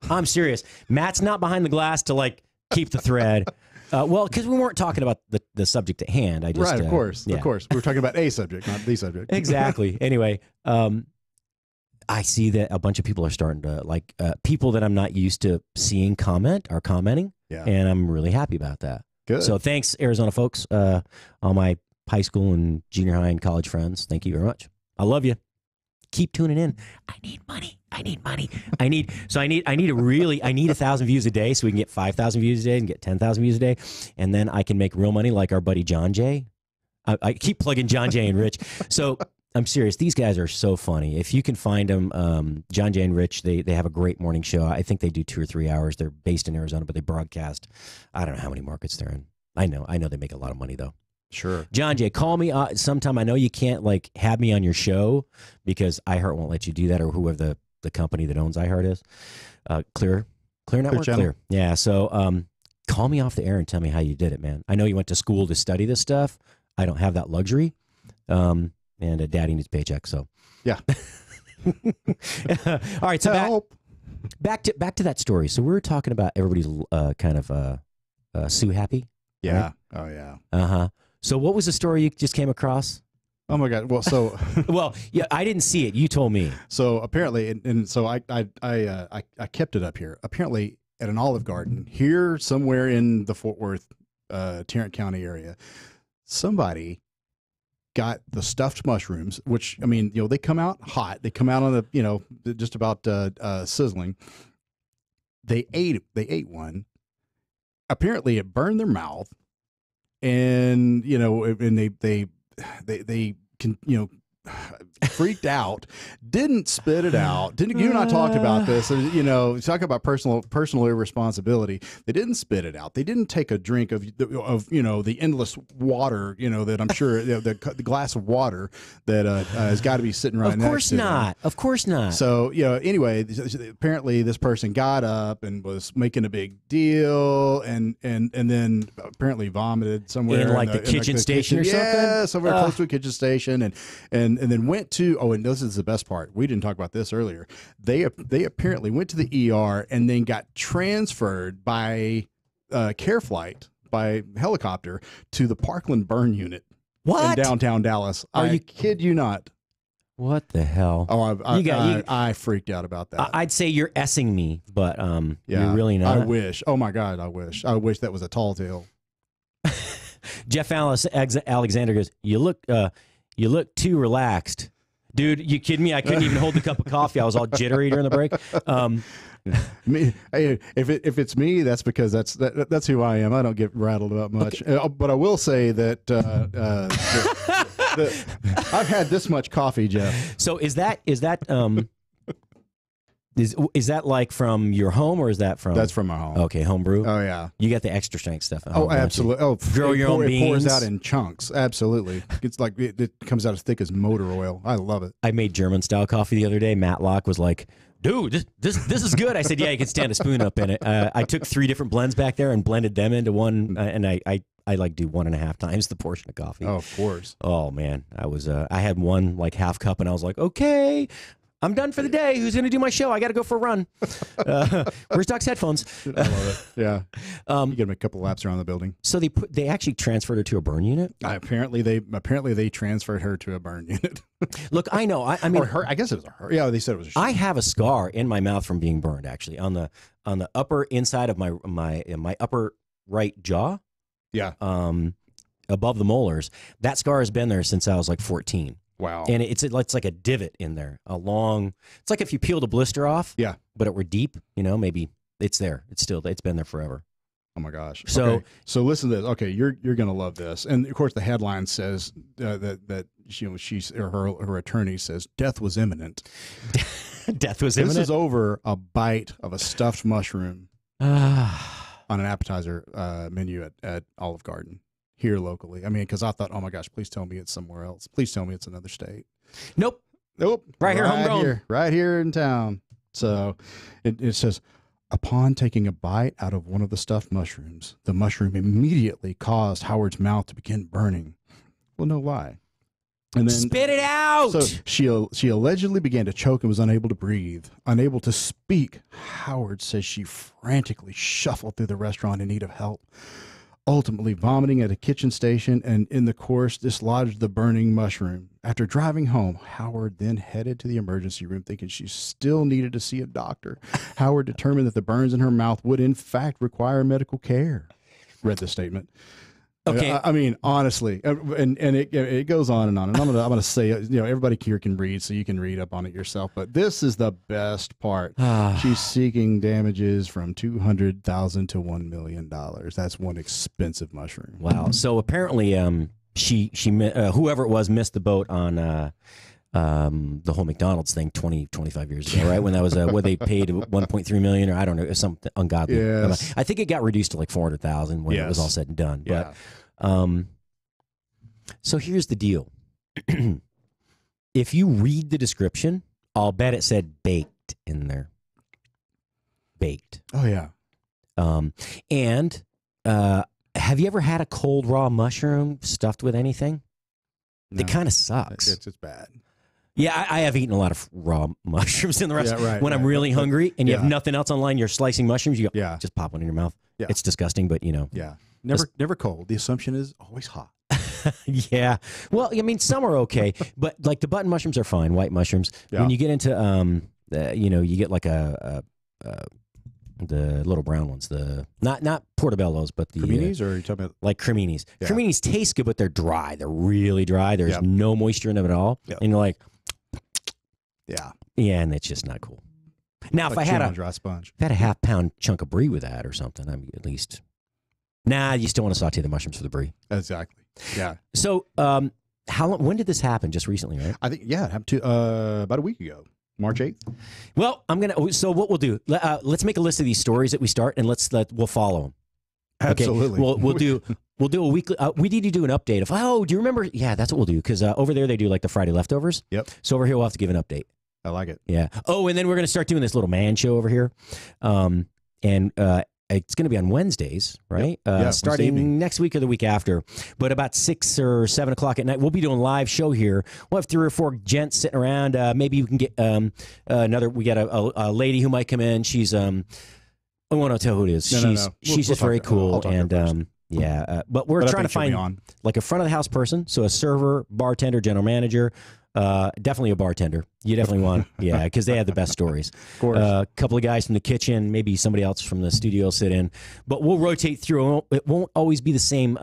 I'm serious. Matt's not behind the glass to keep the thread. Well, because we weren't talking about the subject at hand. I just right, of course, yeah. Of course. We were talking about a subject, not the subject. Exactly. Anyway, I see that a bunch of people are starting to people that I'm not used to seeing are commenting. Yeah. And I'm really happy about that. Good. So thanks, Arizona folks, all my high school and junior high and college friends. Thank you very much. I love you. Keep tuning in. I need money. I need 1,000 views a day so we can get 5,000 views a day and get 10,000 views a day. And then I can make real money like our buddy John Jay. I keep plugging John Jay and Rich. So I'm serious. These guys are so funny. If you can find them, John Jay and Rich, they have a great morning show. I think they do 2 or 3 hours. They're based in Arizona, but they broadcast. I don't know how many markets they're in. I know they make a lot of money though. Sure. John Jay, call me sometime. I know you can't have me on your show because iHeart won't let you do that, or whoever the company that owns iHeart is. Clear Network? Clear. Yeah. So call me off the air and tell me how you did it, man. I know you went to school to study this stuff. I don't have that luxury. And daddy needs a paycheck, so. Yeah. All right. So back to that story. So we were talking about everybody's Sue happy. Yeah. Right? Oh yeah. Uh-huh. So what was the story you just came across? Oh my God. Well, so well, yeah, I didn't see it. You told me. So apparently, and so I kept it up here. Apparently, at an Olive Garden here somewhere in the Fort Worth, Tarrant County area. Somebody got the stuffed mushrooms, which, I mean, you know, they come out hot. They come out on the, you know, just about sizzling. They ate one. Apparently it burned their mouth, and, you know, and they can, you know, freaked out, didn't spit it out. Didn't you and I talked about this? You know, talk about personal irresponsibility. They didn't spit it out. They didn't take a drink of you know, the endless water, you know, that I'm sure, you know, the glass of water that has got to be sitting right next to them. Of course not. Of course not. So, you know, anyway, apparently this person got up and was making a big deal, and then apparently vomited somewhere in like the kitchen station or something. Yeah, somewhere close to a kitchen station, and then went to, and this is the best part. We didn't talk about this earlier. They apparently went to the ER and then got transferred by care flight, by helicopter, to the Parkland Burn Unit in downtown Dallas. I kid you not. What the hell? Oh, I freaked out about that. I'd say you're S-ing me, but you're really not. I wish. Oh my God, I wish. I wish that was a tall tale. Jeff Alexander goes, You look too relaxed. Dude, you kidding me? I couldn't even hold the cup of coffee. I was all jittery during the break. If it's me, that's because that's who I am. I don't get rattled about much. Okay. But I will say that I've had this much coffee, Jeff. So is that like from your home, or is that from? That's from my home. Okay, home brew. Oh yeah, you got the extra strength stuff. At home, absolutely. Oh, grow your own beans. It pours out in chunks. Absolutely, it's like it comes out as thick as motor oil. I love it. I made German style coffee the other day. Matt Locke was like, "Dude, this is good." I said, "Yeah, you can stand a spoon up in it." I took 3 different blends back there and blended them into one, and I like do 1.5 times the portion of coffee. Oh, of course. Oh man, I had one like half cup, and I was like, okay, I'm done for the day. Who's going to do my show? I got to go for a run. Where's Doc's headphones? I love it. Yeah. You get him a couple laps around the building. So they actually transferred her to a burn unit? Apparently they transferred her to a burn unit. Look, I know. I mean, or her. I guess it was her. Yeah, they said it was. I have a scar in my mouth from being burned. Actually, on the upper inside of my upper right jaw. Yeah. Above the molars. That scar has been there since I was like 14. Wow. And it's like a divot in there, it's like if you peeled a blister off. Yeah. But it were deep, you know, maybe it's there. It's been there forever. Oh my gosh. So listen to this. Okay. You're going to love this. And of course the headline says that you know, her attorney says death was imminent. Death was imminent. This is over a bite of a stuffed mushroom on an appetizer menu at Olive Garden. Here locally. I mean, because I thought, oh my gosh, please tell me it's somewhere else. Please tell me it's another state. Nope. Right here, homegrown. Right here in town. So it says, upon taking a bite out of one of the stuffed mushrooms, the mushroom immediately caused Howard's mouth to begin burning. Well, no lie. And then spit it out. So she allegedly began to choke and was unable to breathe, unable to speak. Howard says she frantically shuffled through the restaurant in need of help, ultimately vomiting at a kitchen station, and in the course dislodged the burning mushroom. After driving home, Howard then headed to the emergency room thinking she still needed to see a doctor. Howard determined that the burns in her mouth would in fact require medical care. Read the statement. Okay. I mean, honestly, and it goes on and on. And I'm gonna say, you know, everybody here can read, so you can read up on it yourself. But this is the best part. She's seeking damages from $200,000 to $1 million. That's one expensive mushroom. Wow. So apparently, she whoever it was missed the boat on the whole McDonald's thing 25 years ago, right? When that was where they paid $1.3 million, or I don't know, something ungodly. Yes. I think it got reduced to like $400,000 when it was all said and done. Yeah. But so here's the deal. If you read the description, I'll bet it said baked in there. Baked. Oh yeah. And have you ever had a cold raw mushroom stuffed with anything? No. It kind of sucks. It's bad. Yeah, I have eaten a lot of raw mushrooms in the restaurant. Yeah, right, when I'm really hungry and you have nothing else online, you're slicing mushrooms, you go, just pop one in your mouth. Yeah. It's disgusting, but you know. Yeah. Never cold. The assumption is always hot. Yeah. Well, I mean, some are okay, but like the button mushrooms are fine, white mushrooms. Yeah. When you get into, you know, you get like a The little brown ones, the not portobellos, but the Creminis, or are you talking about like creminis? Yeah. Creminis taste good, but they're dry. They're really dry. There's Yep. no moisture in them at all, Yep. and you're like, yeah, and it's just not cool. Now, like if I had chewing a on dry sponge? if I had a half-pound chunk of brie with that or something, I mean, at least. Nah, you still want to saute the mushrooms for the brie. Exactly. Yeah, So, how long? When did this happen? Just recently, right? I think it happened to about a week ago, March 8th. Well, I'm gonna. So what we'll do? Let's make a list of these stories that we start, and we'll follow them. Absolutely. Okay? We'll do a weekly. We need to do an update of. Oh, do you remember? Yeah, that's what we'll do because over there they do like the Friday leftovers. Yep. So over here we'll have to give an update. I like it. Yeah. Oh, and then we're gonna start doing this little man show over here, and it's going to be on Wednesdays, right? Yeah, starting Wednesday evening. next week or the week after. But about 6 or 7 o'clock at night, we'll be doing a live show here. We'll have 3 or 4 gents sitting around. Maybe you can get another. We got a lady who might come in. She's I won't tell who it is. No. She's We'll just talk very to her. I'll cool, talk to her and first. but we're But I trying to think she'll be find on. like a front of the house person, so a server, bartender, general manager. Definitely a bartender. You definitely want, because they have the best stories. Of course. A couple of guys from the kitchen, maybe somebody else from the studio will sit in. But we'll rotate through. It won't always be the same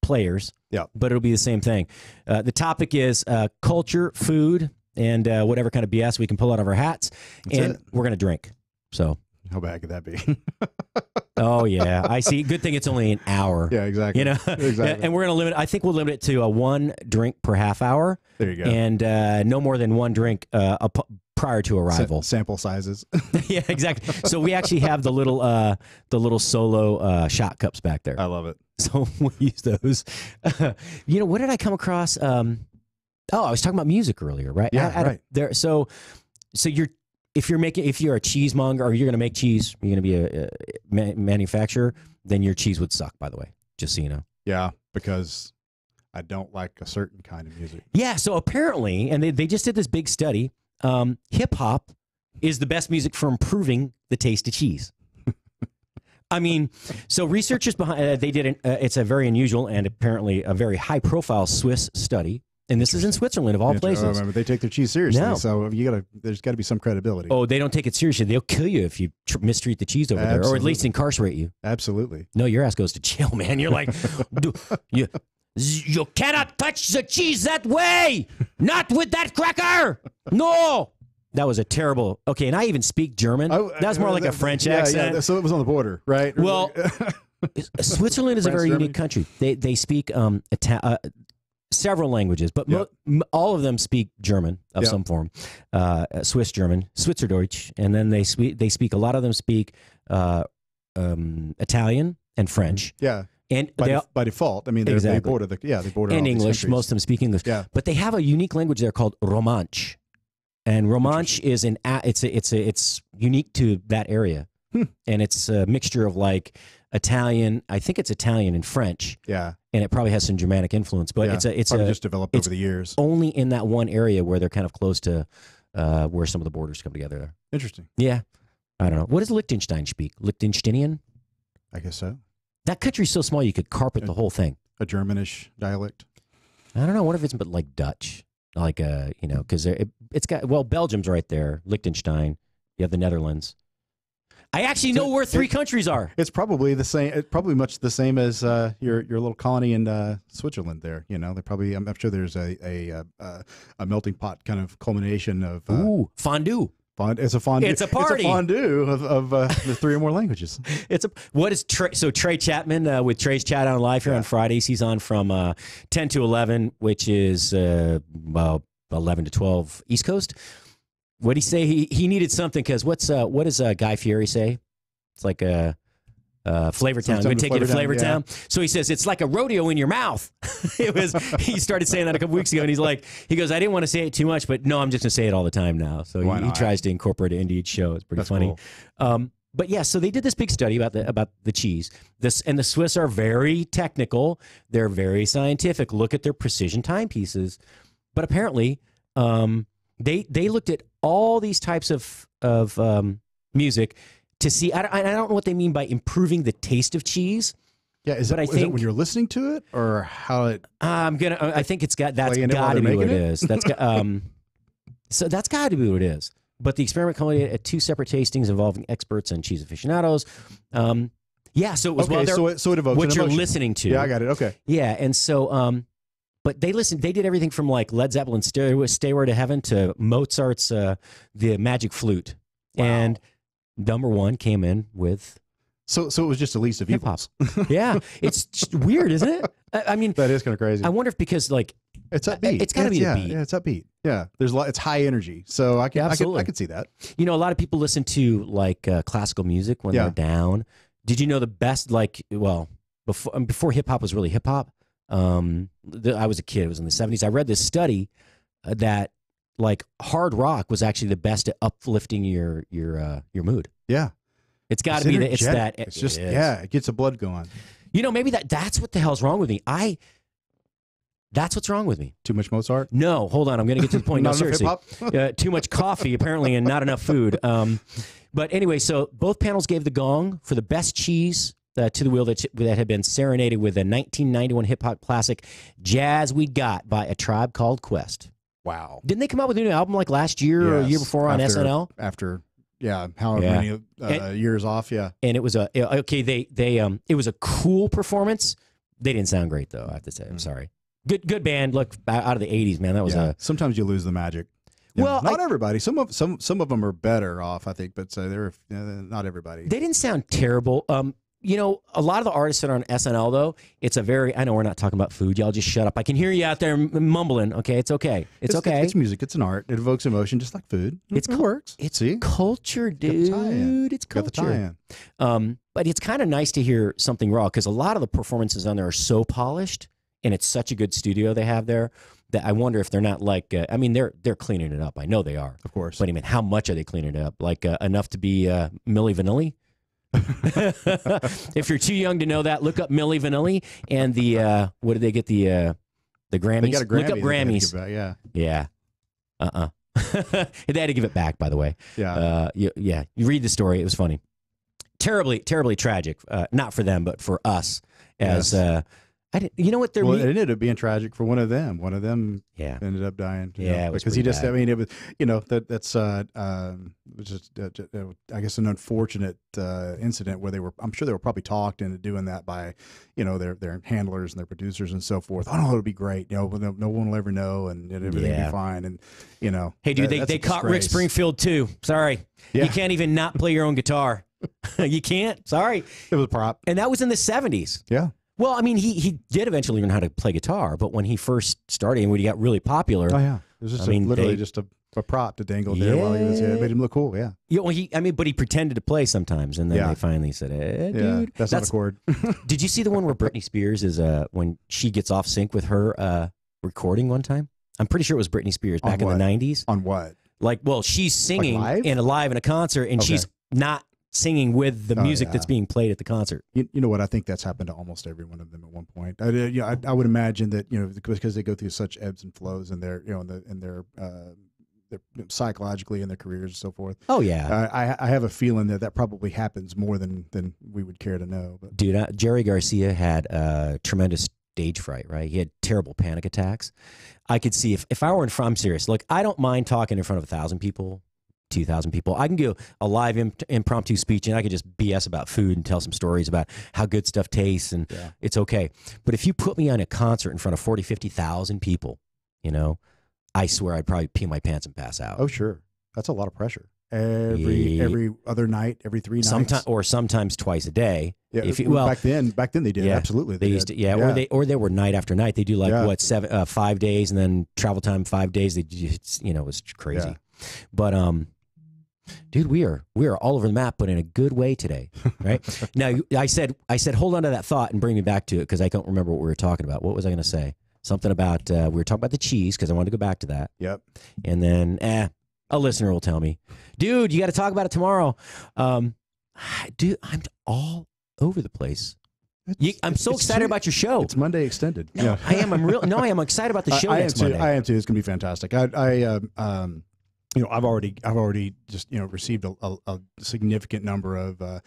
players, Yeah. but it'll be the same thing. The topic is culture, food, and whatever kind of BS we can pull out of our hats. That's and it. we're going to drink. So, How bad could that be? oh, yeah. I see. Good thing it's only an hour. Yeah, exactly. You know, Exactly. and we're going to limit. I think we'll limit it to a 1 drink per half hour. There you go. And no more than 1 drink prior to arrival. Sample sizes. Yeah, exactly. So we actually have the little solo shot cups back there. I love it. So we'll use those. What did I come across? I was talking about music earlier, right? Yeah, right. There. So if you're a cheesemonger or you're going to make cheese, you're going to be a manufacturer, then your cheese would suck. By the way, just so you know. Yeah, because I don't like a certain kind of music. Yeah. So apparently, and they just did this big study. Hip hop is the best music for improving the taste of cheese. I mean, so researchers behind they did it's a very unusual and apparently a very high profile Swiss study, and this is in Switzerland of all places. They take their cheese seriously, No. so there's got to be some credibility. Oh, they don't take it seriously. They'll kill you if you mistreat the cheese over there, or at Absolutely. least incarcerate you. Absolutely. No, your ass goes to jail, man. You're like, you cannot touch the cheese that way. Not with that cracker. No. That was a terrible. Okay, and I even speak German. That was more like a French accent. Yeah, so it was on the border, right? Well, Switzerland is a France, very Germany. unique country. They speak several languages, but Yeah. all of them speak German of Yeah. some form, Swiss German, Schweizerdeutsch, and then they speak. A lot of them speak Italian and French. Yeah. And By default, I mean, Exactly. they border they border and all these English. countries. Most of them speak English. Yeah. But they have a unique language there called Romansh, and Romansh is it's unique to that area, and it's a mixture of like Italian. I think it's Italian and French, Yeah. and it probably has some Germanic influence. But Yeah. it's Probably just developed it's over the years. only in that one area where they're kind of close to where some of the borders come together. There. Interesting. Yeah, I don't know. What does Liechtenstein speak? Liechtensteinian. I guess so. That country's so small you could carpet the whole thing. A Germanish dialect. I don't know. What if it's but like Dutch, like because it's got Belgium's right there, Liechtenstein. You have the Netherlands. I actually know where 3 countries are. It's probably the same. It's probably much the same as your little colony in Switzerland. There, they're probably. I'm sure there's a melting pot kind of culmination of. Ooh, fondue. It's a fondue. It's a party. It's a fondue of the 3 or more languages. What is Trey Chapman with Trey's Chat on Live here on Fridays? He's on from 10 to 11, which is 11 to 12 East Coast. What did he say? He needed something because what does Guy Fieri say? It's like a Flavor Town. I'm going to take you to Flavor Town. So he says it's like a rodeo in your mouth. He started saying that a couple weeks ago, and he goes, I didn't want to say it too much, but no, I'm just going to say it all the time now. So he tries to incorporate it into each show. It's pretty funny. Cool. But yeah, so they did this big study about the cheese. And the Swiss are very technical. They're very scientific. Look at their precision timepieces. But apparently, they looked at all these types of music to see. I don't know what they mean by improving the taste of cheese. Yeah, is it when you're listening to it or how it? I think that's got to be while what it making is. That's got to be what it is. but the experiment culminated at 2 separate tastings involving experts and cheese aficionados. Yeah, so it was so it evokes what an you're emotion. listening to. Yeah, I got it. Okay. Yeah, and so but they did everything from like Led Zeppelin's Stairway to Heaven to Mozart's The Magic Flute. Wow. And number 1 came in with So it was just the least of hip-hop. evils. Yeah, it's just weird, isn't it? I mean, That is kind of crazy. I wonder if because like It's upbeat. It's gotta be the beat. Yeah, it's upbeat. Yeah, there's a lot. It's high energy, so I can see that. You know, a lot of people listen to like classical music when they're down. Did you know the best before hip hop was really hip hop? I was a kid. It was in the 70s. I read this study that like hard rock was actually the best at uplifting your mood. Yeah, it's got to be that. It's that. It's just it gets the blood going. You know, maybe that's what the hell's wrong with me. That's what's wrong with me. Too much Mozart? No, hold on. I'm going to get to the point. No, seriously. Too much coffee, apparently, and not enough food. But anyway, so both panels gave the gong for the best cheese to the wheel that had been serenaded with a 1991 hip-hop classic, Jazz We Got by A Tribe Called Quest. Wow. Didn't they come out with a new album like last year or a year before on SNL? After, however many years off, yeah. And it was it was a cool performance. They didn't sound great, though, I have to say. I'm sorry. Good band. Look, out of the 80s, man. That was sometimes you lose the magic. Well, not everybody. Some of them are better off, I think, but they're not everybody. They didn't sound terrible. You know, a lot of the artists that are on SNL, though, it's a very, I know we're not talking about food. Y'all just shut up. I can hear you out there mumbling. Okay, it's okay. It's okay. It's music. It's an art. It evokes emotion just like food. It works. It's culture, dude. It's culture. Got the tie-in. But it's kind of nice to hear something raw because a lot of the performances on there are so polished and it's such a good studio they have there that I wonder if they're not like, I mean, they're cleaning it up. I know they are. Of course. But I mean, how much are they cleaning it up? Like enough to be Milli Vanilli? If you're too young to know that, look up Milli Vanilli and the what did they get the Grammys? They got a Grammy. Look up Grammys. Yeah. They had to give it back, by the way. Yeah. You read the story. It was funny. Terribly, terribly tragic. Not for them, but for us. As you know what? It ended up being tragic for one of them. One of them ended up dying. It was because he just. Bad. I mean, it was. You know, that's was just I guess an unfortunate incident where they were. I'm sure they were probably talked into doing that by, their handlers and their producers and so forth. Oh no, it'll be great. No one will ever know, and everything will be fine. And hey, dude, they caught Rick Springfield too. Sorry, you can't even not play your own guitar. You can't. Sorry, it was a prop, and that was in the 70s. Yeah. Well, I mean, he did eventually learn how to play guitar, but when he first started and when he got really popular, it was just literally just a prop to dangle there while he was here. It made him look cool. Yeah. Well, but he pretended to play sometimes, and then they finally said, dude, that's not a chord." Did you see the one where Britney Spears is when she gets off sync with her recording one time? I'm pretty sure it was Britney Spears back in the 90s. On what? Like, well, she's singing live in a concert, and she's not singing with the music that's being played at the concert. You know what? I think that's happened to almost every one of them at one point. I would imagine that because they go through such ebbs and flows in their psychologically in their careers and so forth. Oh yeah, I have a feeling that probably happens more than we would care to know. But dude, Jerry Garcia had tremendous stage fright. Right, he had terrible panic attacks. I could see if I were in front. I'm serious. Look, I don't mind talking in front of 1,000 people. 2,000 people. I can do a live impromptu speech and I could just BS about food and tell some stories about how good stuff tastes and it's okay. But if you put me on a concert in front of 40, 50,000 people, I swear I'd probably pee my pants and pass out. Oh, sure. That's a lot of pressure. Every other night, every 3 nights. Sometimes twice a day. Yeah, back then they did. Absolutely. They used to, or they were night after night. They do 5 days and then travel time 5 days. They just, it was crazy. Yeah. But dude, we are all over the map, but in a good way today, right? Now, I said, hold on to that thought and bring me back to it because I don't remember what we were talking about. What was I going to say? Something about we were talking about the cheese because I wanted to go back to that. Yep. And then a listener will tell me, dude, you got to talk about it tomorrow. Dude, I'm all over the place. I'm so excited about your show. It's Monday extended. No, I am. I'm excited about the show next Monday. I am too. It's going to be fantastic. I've already just received a significant number of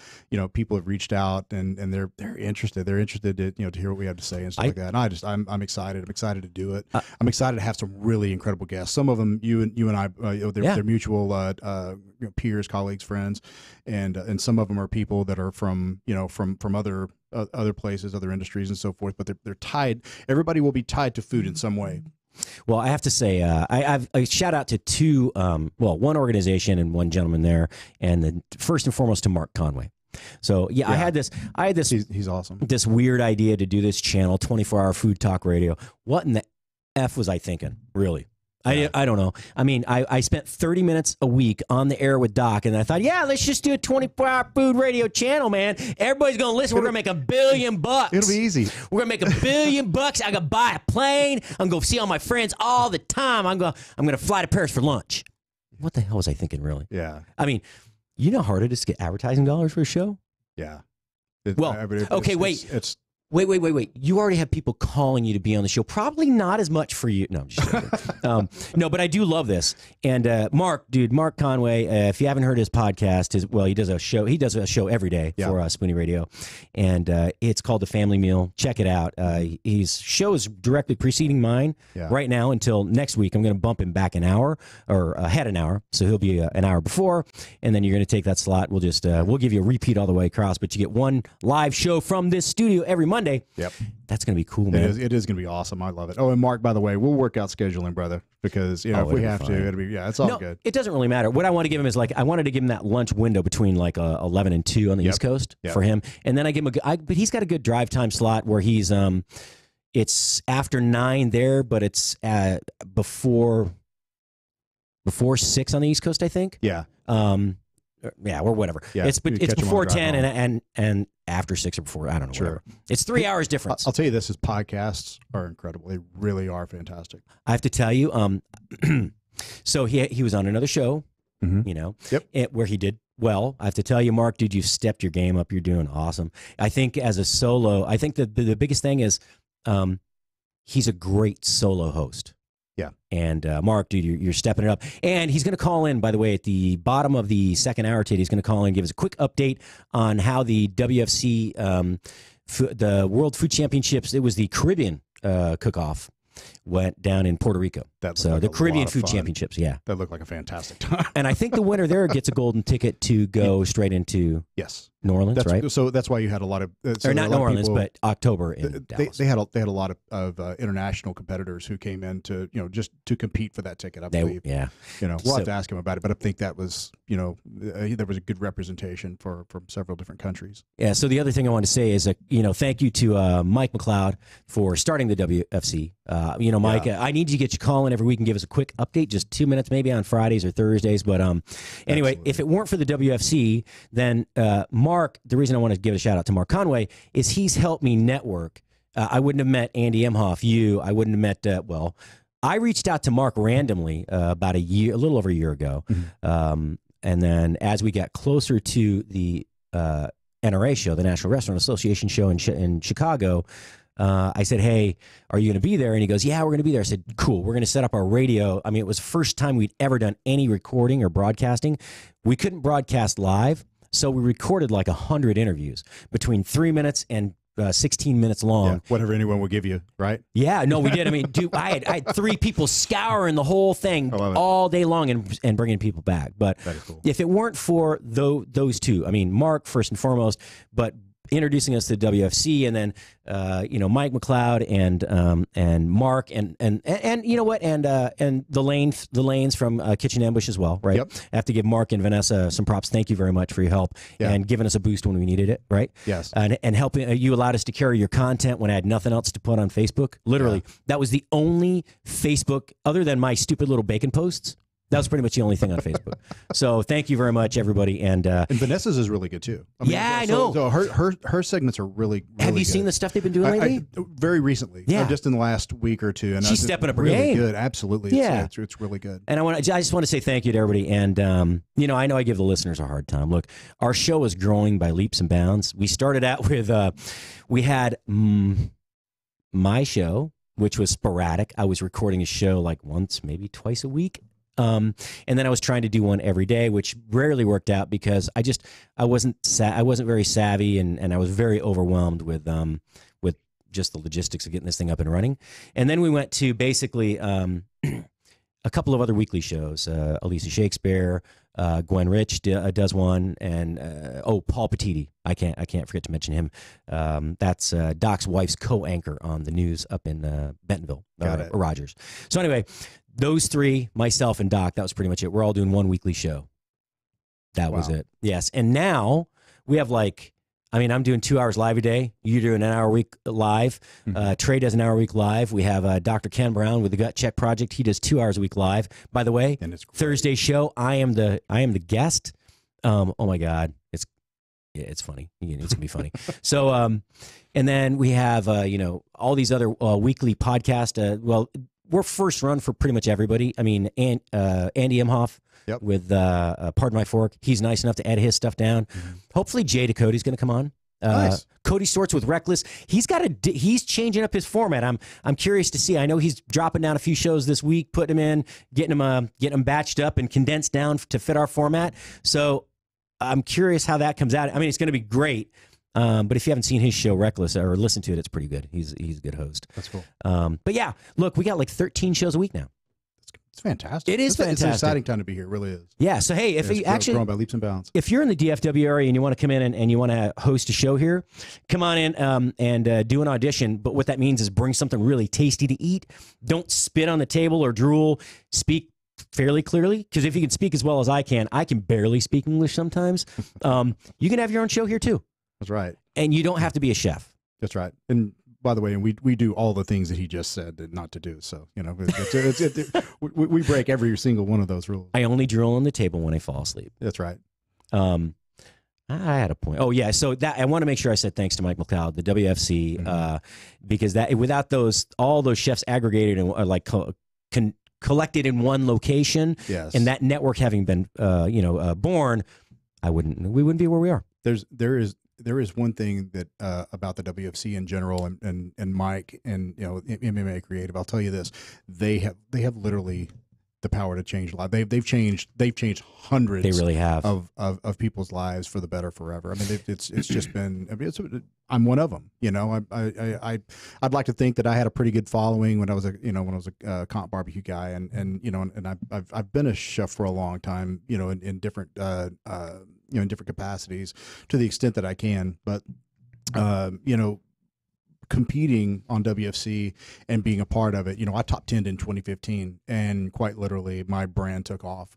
people have reached out and they're interested. They're interested to hear what we have to say and stuff like that. And I'm excited. I'm excited to do it. I'm excited to have some really incredible guests. Some of them you and I they're mutual peers, colleagues, friends, and some of them are people that are from other places, other industries, and so forth. But they're tied. Everybody will be tied to food in some way. Well, I have to say, I've a shout out to two, one organization and one gentleman there, and then first and foremost to Mark Conway. So I had this. He's awesome. This weird idea to do this channel, 24-hour food talk radio. What in the F was I thinking? Really? I don't know. I mean, I spent 30 minutes a week on the air with Doc, and I thought, let's just do a 24-hour food radio channel, man. Everybody's going to listen. We're going to make $1 billion. It'll be easy. We're going to make $1 billion. I'm going to buy a plane. I'm going to see all my friends all the time. I'm going to fly to Paris for lunch. What the hell was I thinking, really? Yeah. I mean, you know how hard it is to get advertising dollars for a show? Yeah. Wait. You already have people calling you to be on the show. Probably not as much for you. No, I'm just joking. No, but I do love this. And Mark Conway, if you haven't heard his podcast, he does a show. He does a show every day for Spoony Radio. And it's called The Family Meal. Check it out. His show is directly preceding mine right now until next week. I'm going to bump him back an hour or ahead an hour. So he'll be an hour before. And then you're going to take that slot. We'll just, we'll give you a repeat all the way across. But you get one live show from this studio every Monday. Yep. That's going to be cool, man. It is going to be awesome. I love it. Oh, and Mark, by the way, we'll work out scheduling, brother, because if we have to, it'll be it's all good. It doesn't really matter. What I want to give him is I wanted to give him that lunch window between 11 and 2 on the East Coast for him, and then I give him but he's got a good drive time slot where he's it's after 9 there, but it's before 6 on the East Coast, I think. Yeah. Or whatever. Yeah, it's before 10 and after 6 or before. I don't know. Whatever. It's 3 hours difference. I'll tell you this: his podcasts are incredible. They really are fantastic. I have to tell you. So he was on another show, where he did well. I have to tell you, Mark, dude, you've stepped your game up. You're doing awesome. I think as a solo, I think the biggest thing is he's a great solo host. Yeah. And Mark, dude, you're stepping it up. And he's going to call in, by the way, at the bottom of the second hour today. He's going to call in and give us a quick update on how the WFC, the World Food Championships, it was the Caribbean cook-off, went down in Puerto Rico. The Caribbean Food Championships, that looked like a fantastic time. And I think the winner there gets a golden ticket to go straight into New Orleans, right? So that's why you had a lot of or not New Orleans, but October in Dallas. They had a lot of international competitors who came in to just to compete for that ticket. I believe. We'll have to ask him about it, but I think that was there was a good representation from several different countries. Yeah. So the other thing I want to say is thank you to Mike McLeod for starting the WFC. Mike, I need you to get your call in every week and give us a quick update, just 2 minutes maybe on Fridays or Thursdays. But anyway, Absolutely. If it weren't for the WFC, then Mark, the reason I want to give a shout out to Mark Conway is he's helped me network. I wouldn't have met Andy Emhoff, I wouldn't have met, I reached out to Mark randomly about a little over a year ago. Mm-hmm. And then as we got closer to the NRA show, the National Restaurant Association show in Chicago, I said, hey, are you going to be there? And he goes, yeah, we're going to be there. I said, cool. We're going to set up our radio. I mean, it was the first time we'd ever done any recording or broadcasting. We couldn't broadcast live, so we recorded 100 interviews between 3 minutes and 16 minutes long. Yeah, whatever anyone will give you, right? Yeah, no, we did. I mean, dude, I had 3 people scouring the whole thing all day long and bringing people back. But cool. If it weren't for those two, I mean, Mark first and foremost, but introducing us to WFC, and then Mike McLeod and Mark and you know what, and the Lanes from Kitchen Ambush as well, right? Yep. I have to give Mark and Vanessa some props. Thank you very much for your help and giving us a boost when we needed it, right? Yes. And helping you allowed us to carry your content when I had nothing else to put on Facebook. Literally, that was the only Facebook other than my stupid little bacon posts. That was pretty much the only thing on Facebook. So thank you very much, everybody. And Vanessa's is really good too. I know. So her segments are really Have you good. Seen the stuff they've been doing lately? Very recently. Yeah. Just in the last week or two. And she's stepping up her really game. Good. Absolutely. Yeah. It's really good. And I just want to say thank you to everybody. And I know I give the listeners a hard time. Look, our show is growing by leaps and bounds. We started out with we had my show, which was sporadic. I was recording a show once, maybe twice a week. And then I was trying to do one every day, which rarely worked out because I wasn't very savvy, and I was very overwhelmed with just the logistics of getting this thing up and running. And then we went to basically a couple of other weekly shows. Elisa Shakespeare, Gwen Rich does one, and Paul Petiti. I can't forget to mention him. That's Doc's wife's co-anchor on the news up in Bentonville, Rogers. So anyway, those three, myself and Doc, that was pretty much it. We're all doing one weekly show. That was it. Yes, and now we have I'm doing 2 hours live a day. You're doing an hour a week live. Trey does an hour a week live. We have Dr. Ken Brown with the Gut Check Project. He does 2 hours a week live. By the way, Thursday show, I am the guest. Oh my God, it's funny. It's gonna be funny. So, and then we have all these other weekly podcasts. We're first run for pretty much everybody. I mean, Andy Imhoff. Yep. With Pardon My Fork. He's nice enough to edit his stuff down. Hopefully Jay Ducote's going to come on. Nice. Cody Storts with Reckless. He's changing up his format. I'm curious to see. I know he's dropping down a few shows this week, putting them in, getting them batched up and condensed down to fit our format. So I'm curious how that comes out. I mean, it's going to be great. But if you haven't seen his show Reckless or listened to it, it's pretty good. He's a good host. That's cool. But yeah, look, we got 13 shows a week now. It's fantastic. It is fantastic. It's an exciting time to be here. It really is. Yeah. So, hey, if you actually growing by leaps and bounds. If you're in the DFW area and you want to come in and you want to host a show here, come on in and do an audition. But what that means is bring something really tasty to eat. Don't spit on the table or drool. Speak fairly clearly, because if you can speak as well as I can barely speak English sometimes. You can have your own show here too. That's right. And you don't have to be a chef. That's right. And by the way, and we do all the things that he just said not to do. So, we break every single one of those rules. I only drool on the table when I fall asleep. That's right. I had a point. Oh yeah. So that I want to make sure I said thanks to Mike McLeod, the WFC, because without all those chefs aggregated and collected in one location, yes, and that network having been born, we wouldn't be where we are. There is one thing that about the WFC in general and Mike and MMA Creative. I'll tell you this: they have literally the power to change lives. They've changed hundreds. They really have of people's lives for the better forever. I mean, it's just been. I mean, I'm one of them. I'd like to think that I had a pretty good following when I was a comp barbecue guy, and I've been a chef for a long time. In different. In different capacities to the extent that I can, but, competing on WFC and being a part of it, I top 10'd in 2015 and quite literally my brand took off.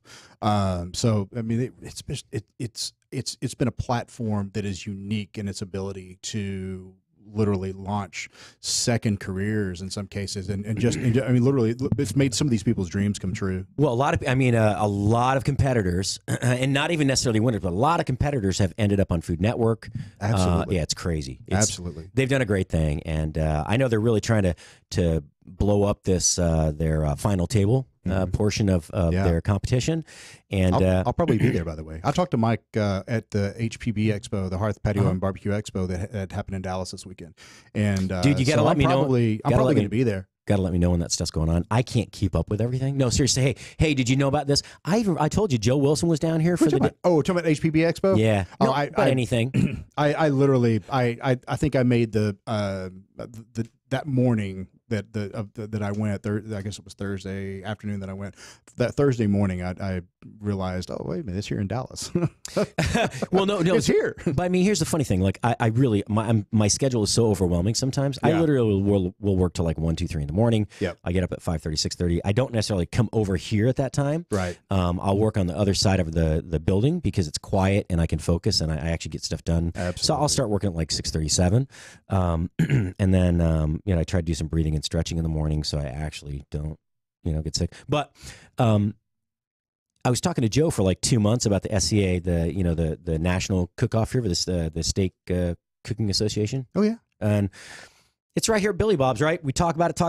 So, I mean, it's been a platform that is unique in its ability to literally launch second careers in some cases, and literally it's made some of these people's dreams come true. Well, a lot of competitors, and not even necessarily winners, but a lot of competitors have ended up on Food Network. Absolutely. Yeah, it's crazy. Absolutely. They've done a great thing, and I know they're really trying to blow up this their final table portion of their competition. And I'll probably be there, by the way. I talked to Mike at the HPB Expo, the Hearth Patio and Barbecue Expo that happened in Dallas this weekend. And dude, you got to let me know. I'm probably going to be there. Got to let me know when that stuff's going on. I can't keep up with everything. No, seriously. Hey, did you know about this? I told you Joe Wilson was down here for the. Talking about HPB Expo? Yeah. No, anything. I literally I think I made that morning that I went. I guess it was Thursday afternoon that I went. That Thursday morning, I realized, oh wait a minute, it's here in Dallas. Well, no, it's here. But I mean, here's the funny thing. Like, I really my schedule is so overwhelming sometimes. Yeah. I literally will work till 1, 2, 3 in the morning. Yep. I get up at 5:30, 6:30. I don't necessarily come over here at that time. Right. I'll work on the other side of the building because it's quiet and I can focus and I actually get stuff done. Absolutely. So I'll start working at 6:37, and then I try to do some breathing and stretching in the morning so I actually don't get sick. But I was talking to Joe for 2 months about the SCA, the National Cook-Off here for the Steak Cooking Association. Oh yeah, and it's right here at Billy Bob's. Right, we talk about it.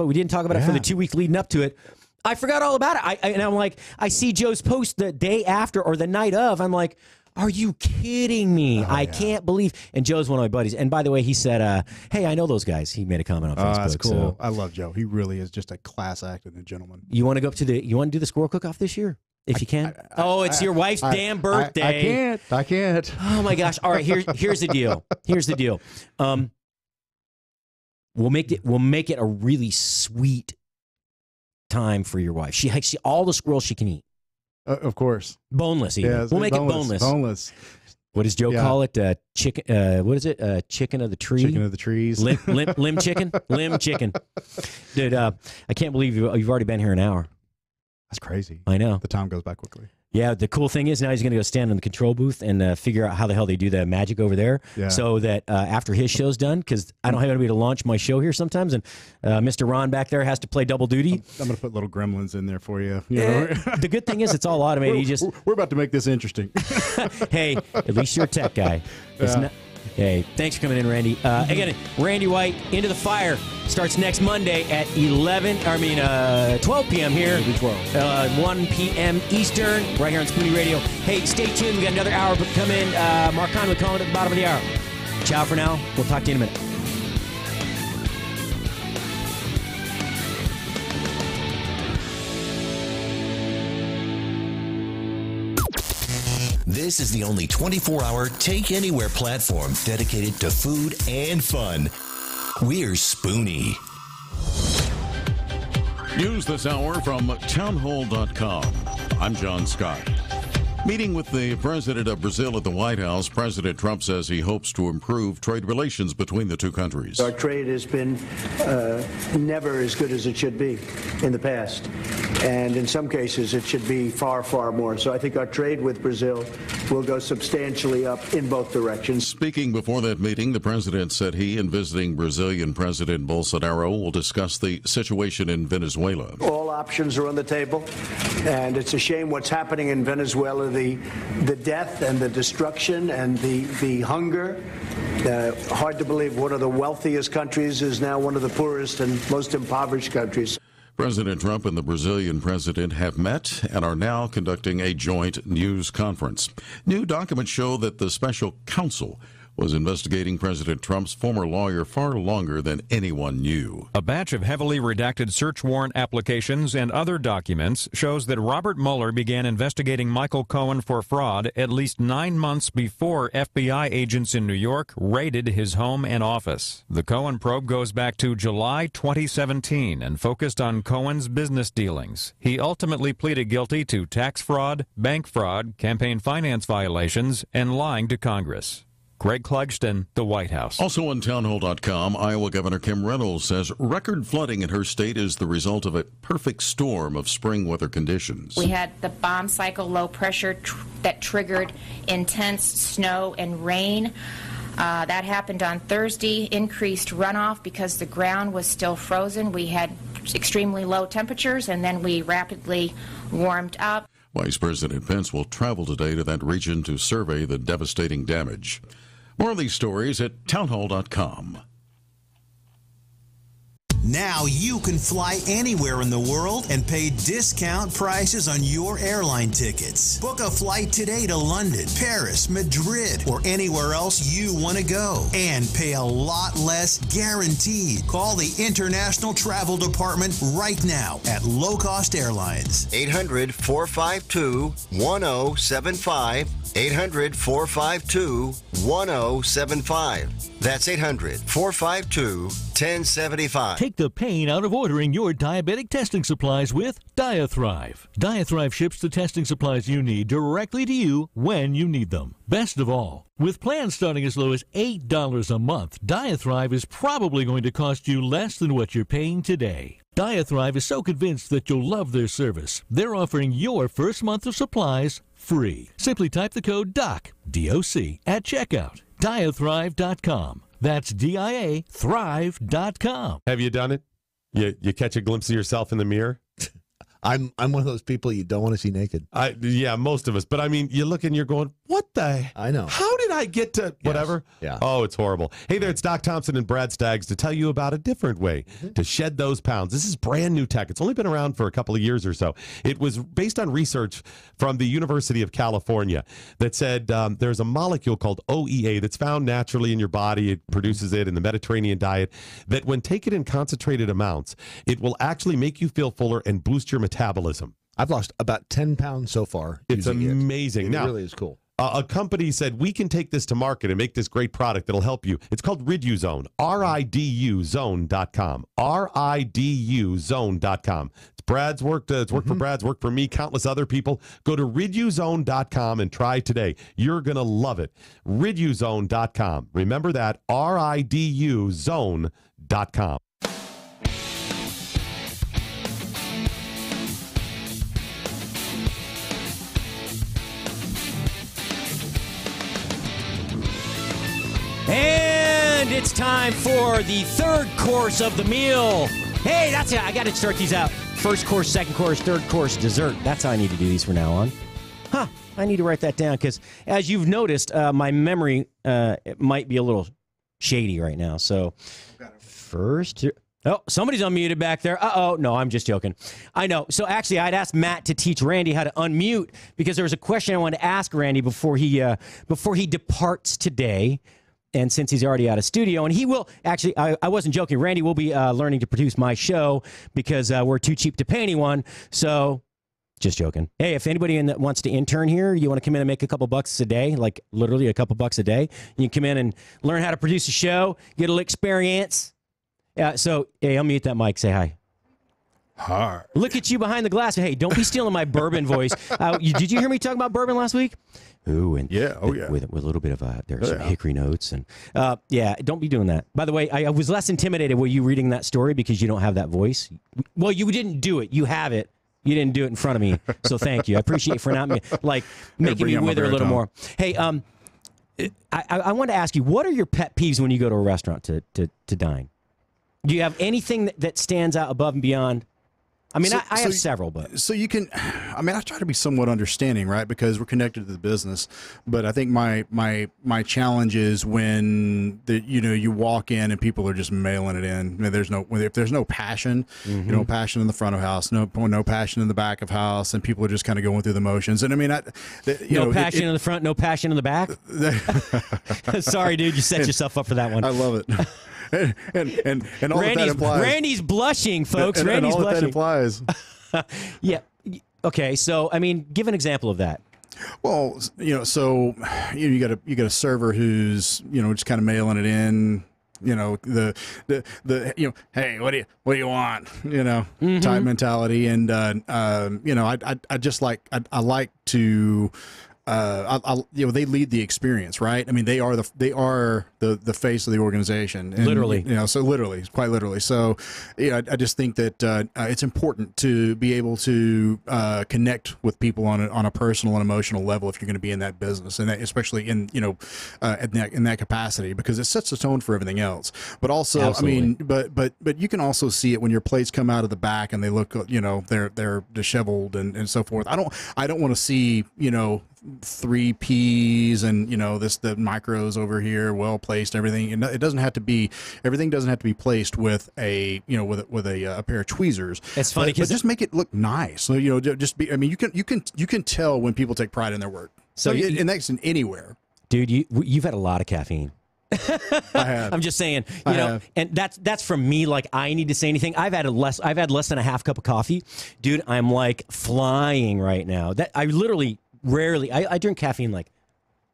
We didn't talk about it for the 2 weeks leading up to it. I forgot all about it. And I'm like, I see Joe's post the day after or the night of. I'm like, Are you kidding me? I can't believe. And Joe's one of my buddies. And by the way, he said, hey, I know those guys. He made a comment on Facebook. That's cool. So. I love Joe. He really is just a class act and a gentleman. You want to go up to you want to do the squirrel cook-off this year? If you can. It's your wife's damn birthday. I can't. Oh my gosh. All right, here's the deal. Here's the deal. We'll make it a really sweet time for your wife. She all the squirrels she can eat. Of course. Boneless even. Yeah, we'll make it boneless. Boneless. What does Joe call it? Chicken. What is it? Chicken of the tree. Chicken of the trees. Limb chicken. Limb chicken. Dude, I can't believe you've already been here an hour. That's crazy. I know. The time goes by quickly. Yeah, the cool thing is now he's going to go stand in the control booth and figure out how the hell they do the magic over there so that after his show's done, because I don't have anybody to launch my show here sometimes, and Mr. Ron back there has to play double duty. I'm going to put little gremlins in there for you. The good thing is it's all automated. We're about to make this interesting. Hey, at least you're a tech guy. Hey, thanks for coming in, Randy. Again, Randy White, Into the Fire, starts next Monday at 12 p.m. here. 1 p.m. Eastern, right here on Spoony Radio. Hey, stay tuned. We got another hour but come in. Mark Conway calling at the bottom of the hour. Ciao for now. We'll talk to you in a minute. This is the only 24-hour take-anywhere platform dedicated to food and fun. We're Spoony. News this hour from townhall.com. I'm John Scott. Meeting with the president of Brazil at the White House, President Trump says he hopes to improve trade relations between the two countries. Our trade has been never as good as it should be in the past. And in some cases, it should be far, far more. So I think our trade with Brazil will go substantially up in both directions. Speaking before that meeting, the president said he and visiting Brazilian President Bolsonaro will discuss the situation in Venezuela. All options are on the table, and it's a shame what's happening in Venezuela, the death and the destruction and the hunger. Hard to believe one of the wealthiest countries is now one of the poorest and most impoverished countries. President Trump and the Brazilian president have met and are now conducting a joint news conference. New documents show that the special counsel was investigating President Trump's former lawyer far longer than anyone knew. A batch of heavily redacted search warrant applications and other documents shows that Robert Mueller began investigating Michael Cohen for fraud at least 9 months before FBI agents in New York raided his home and office. The Cohen probe goes back to July 2017 and focused on Cohen's business dealings. He ultimately pleaded guilty to tax fraud, bank fraud, campaign finance violations, and lying to Congress. Greg Clugston, the White House. Also on townhall.com, Iowa Governor Kim Reynolds says record flooding in her state is the result of a perfect storm of spring weather conditions. We had the bomb cycle low pressure that triggered intense snow and rain. That happened on Thursday. Increased runoff because the ground was still frozen. We had extremely low temperatures, and then we rapidly warmed up. Vice President Pence will travel today to that region to survey the devastating damage. More of these stories at townhall.com. Now you can fly anywhere in the world and pay discount prices on your airline tickets. Book a flight today to London, Paris, Madrid, or anywhere else you want to go. And pay a lot less guaranteed. Call the International Travel Department right now at Low Cost Airlines. 800-452-1075. 800-452-1075. That's 800-452-1075. Take the pain out of ordering your diabetic testing supplies with Diathrive. Diathrive ships the testing supplies you need directly to you when you need them. Best of all, with plans starting as low as $8 a month, Diathrive is probably going to cost you less than what you're paying today. Diathrive is so convinced that you'll love their service, they're offering your first month of supplies free. Simply type the code DOC, D-O-C, at checkout. Diathrive.com. That's D-I-A, thrive.com. Have you done it? You catch a glimpse of yourself in the mirror? I'm one of those people you don't want to see naked. Yeah, most of us. But I mean, you look and you're going, what the? I know. How did I get to whatever? Yeah. Oh, it's horrible. Hey there, it's Doc Thompson and Brad Staggs to tell you about a different way to shed those pounds. This is brand new tech. It's only been around for a couple of years or so. It was based on research from the University of California that said there's a molecule called OEA that's found naturally in your body. It produces it in the Mediterranean diet, that when taken in concentrated amounts, it will actually make you feel fuller and boost your metabolism. I've lost about 10 pounds so far. It's amazing. It Now, really is cool. A company said, we can take this to market and make this great product that'll help you. It's called RiduZone, RIDUZone.com, RIDUZone.com. It's Brad's work. It's worked for Brad's, worked for me, countless other people. Go to RiduZone.com and try today. You're going to love it. RiduZone.com. Remember that, RIDUZone.com. And it's time for the third course of the meal. Hey, that's it. I got to start these out. First course, second course, third course, dessert. That's how I need to do these from now on. I need to write that down because, as you've noticed, my memory it might be a little shady right now. So, first... Oh, somebody's unmuted back there. Uh-oh. No, I'm just joking. I know. So actually, I'd asked Matt to teach Randy how to unmute because there was a question I wanted to ask Randy before he departs today. And since he's already out of studio, and he will actually, I wasn't joking. Randy will be learning to produce my show because we're too cheap to pay anyone. So, just joking. Hey, if anybody wants to intern here, you want to come in and make a couple bucks a day, like literally a couple bucks a day, you can come in and learn how to produce a show, get a little experience. So, hey, unmute that mic. Say hi. Hi. Look at you behind the glass. Hey, don't be stealing my bourbon voice. Did you hear me talk about bourbon last week? Ooh, and yeah, with a little bit of there's some hickory notes and don't be doing that. By the way, I was less intimidated with you reading that story because you don't have that voice. Well, you didn't do it. You have it. You didn't do it in front of me, so thank you. I appreciate you for not making me wither a little more. Hey, I want to ask you, what are your pet peeves when you go to a restaurant to dine? Do you have anything that stands out above and beyond? I mean, I have several, but... So you can... I mean, I try to be somewhat understanding, right? Because we're connected to the business. But I think my challenge is when, you walk in and people are just mailing it in. I mean, if there's no passion, passion in the front of house, no passion in the back of house, and people are just kind of going through the motions. And I mean, no passion in the front, no passion in the back? Sorry, dude, you set yourself up for that one. I love it. And all that implies. Randy's blushing, folks. And all blushing. That implies. Yeah. Okay. So, I mean, give an example of that. Well, so you got a server who's just kind of mailing it in. The hey, what do you want? Type mentality, and I just like I to. They lead the experience, right? I mean, they are the face of the organization, and, literally. Quite literally. So, I just think that it's important to be able to connect with people on a personal and emotional level if you're going to be in that business, and especially in in that capacity, because it sets the tone for everything else. But also, absolutely. I mean, but you can also see it when your plates come out of the back and they look, they're disheveled and so forth. I don't want to see 3 P's and the micros over here well placed, everything. And everything doesn't have to be placed with a a pair of tweezers. It's funny but just make it look nice. So you can tell when people take pride in their work. So and that's in anywhere. Dude, you've had a lot of caffeine. I have. I'm just saying, and that's from me. Like, I need to say anything. I've had less than a half cup of coffee, dude. I'm like flying right now. That I literally rarely. I drink caffeine like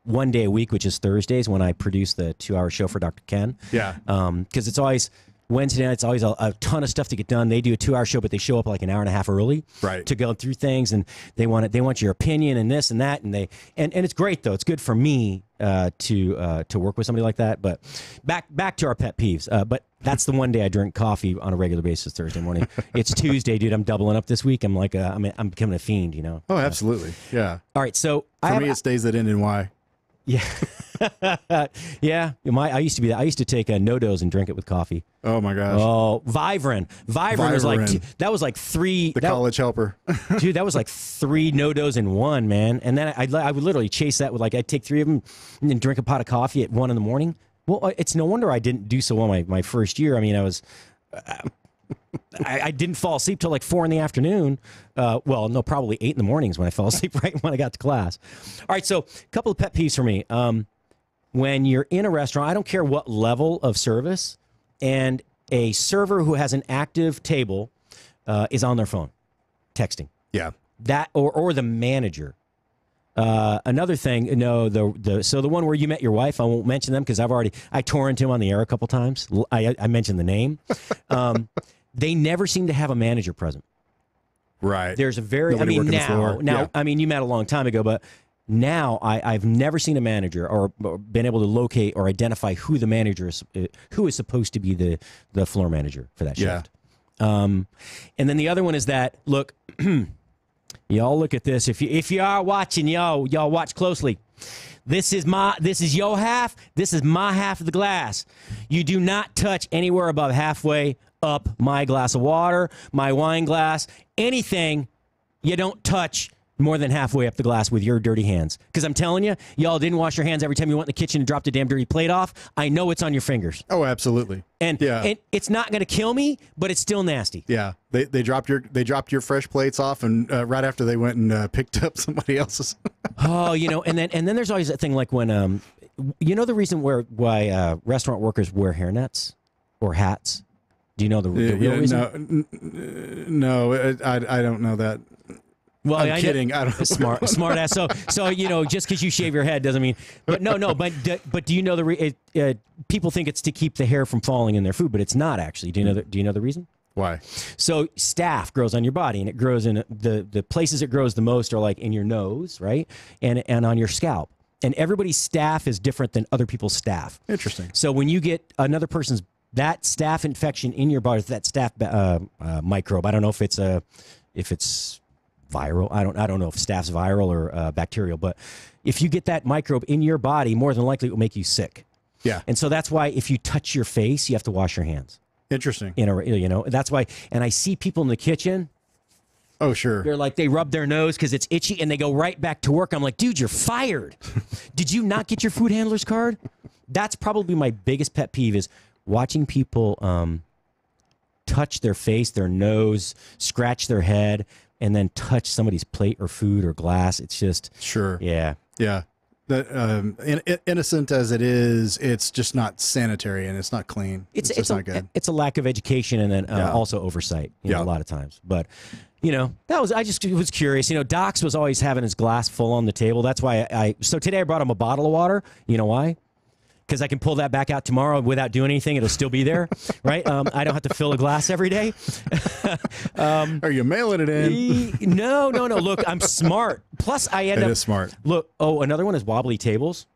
one day a week, which is Thursdays when I produce the 2-hour show for Dr. Ken. Yeah. Because it's always Wednesday night. It's always a ton of stuff to get done. They do a 2-hour show, but they show up like an hour and a half early, right, to go through things, and they want your opinion and this and that, and it's great though. It's good for me to work with somebody like that. But back to our pet peeves. But that's the one day I drink coffee on a regular basis, Thursday morning. It's Tuesday, dude. I'm doubling up this week. I'm like I'm becoming a fiend, Oh, absolutely. Yeah. All right. So for me, it's days that end in Y. Yeah. Yeah. I used to be that. I used to take a no-dose and drink it with coffee. Oh my gosh. Oh, Vivarin. Vivarin was like that was like three. The college helper. Dude, that was like 3 no-dose in one, man. And then I would literally chase that with like I'd take 3 of them and then drink a pot of coffee at 1 in the morning. Well, it's no wonder I didn't do so well my first year. I mean, I was. I didn't fall asleep till like 4 in the afternoon. Well, no, probably 8 in the mornings when I fell asleep right when I got to class. All right, so a couple of pet peeves for me. When you're in a restaurant, I don't care what level of service, and a server who has an active table is on their phone, texting. Yeah. That or the manager. Another thing, so the one where you met your wife, I won't mention them because I tore into him on the air a couple times. I mentioned the name. They never seem to have a manager present. Right. There's a very, Nobody working the floor. Yeah. I mean, you met a long time ago, but now I've never seen a manager or been able to locate or identify who the manager is, who is supposed to be the floor manager for that shift. And then the other one is that, look, y'all look at this. If you are watching, y'all watch closely. This is your half. This is my half of the glass. You do not touch anywhere above halfway up my glass of water, my wine glass, anything. You don't touch more than halfway up the glass with your dirty hands. Because I'm telling you, y'all didn't wash your hands every time you went in the kitchen and dropped a damn dirty plate off. I know it's on your fingers. Oh, absolutely. And it's not going to kill me, but it's still nasty. Yeah, they dropped your fresh plates off, and right after they went and picked up somebody else's. Oh, and then there's always that thing like when the reason why restaurant workers wear hairnets or hats. Do you know the real reason? No, I don't know that. Well, I'm kidding. I don't smart ass. So just because you shave your head doesn't mean. But no. But do you know people think it's to keep the hair from falling in their food, but it's not actually. Do you know the reason? Why? So staph grows on your body, and it grows in the places it grows the most are like in your nose, right, and on your scalp. And everybody's staph is different than other people's staph. Interesting. So when you get another person's that staph infection in your body, that staph microbe, I don't know if it's viral. I don't know if staph's viral or bacterial, but if you get that microbe in your body, more than likely it will make you sick. Yeah. And so that's why if you touch your face, you have to wash your hands. Interesting. That's why. And I see people in the kitchen. Oh, sure. They're like, they rub their nose because it's itchy and they go right back to work. I'm like, dude, you're fired. Did you not get your food handler's card? That's probably my biggest pet peeve is watching people touch their face, their nose, scratch their head, and then touch somebody's plate or food or glass. It's just sure. Yeah. Yeah. That innocent as it is, it's just not sanitary and it's not clean. It's just not good. It's a lack of education and then also oversight. A lot of times, but. I just was curious. Doc's was always having his glass full on the table. That's why so today I brought him a bottle of water. You know why? Because I can pull that back out tomorrow without doing anything. It'll still be there, right? I don't have to fill a glass every day. Are you mailing it in? No. Look, I'm smart. Plus, I end up. It is smart. Look, another one is wobbly tables.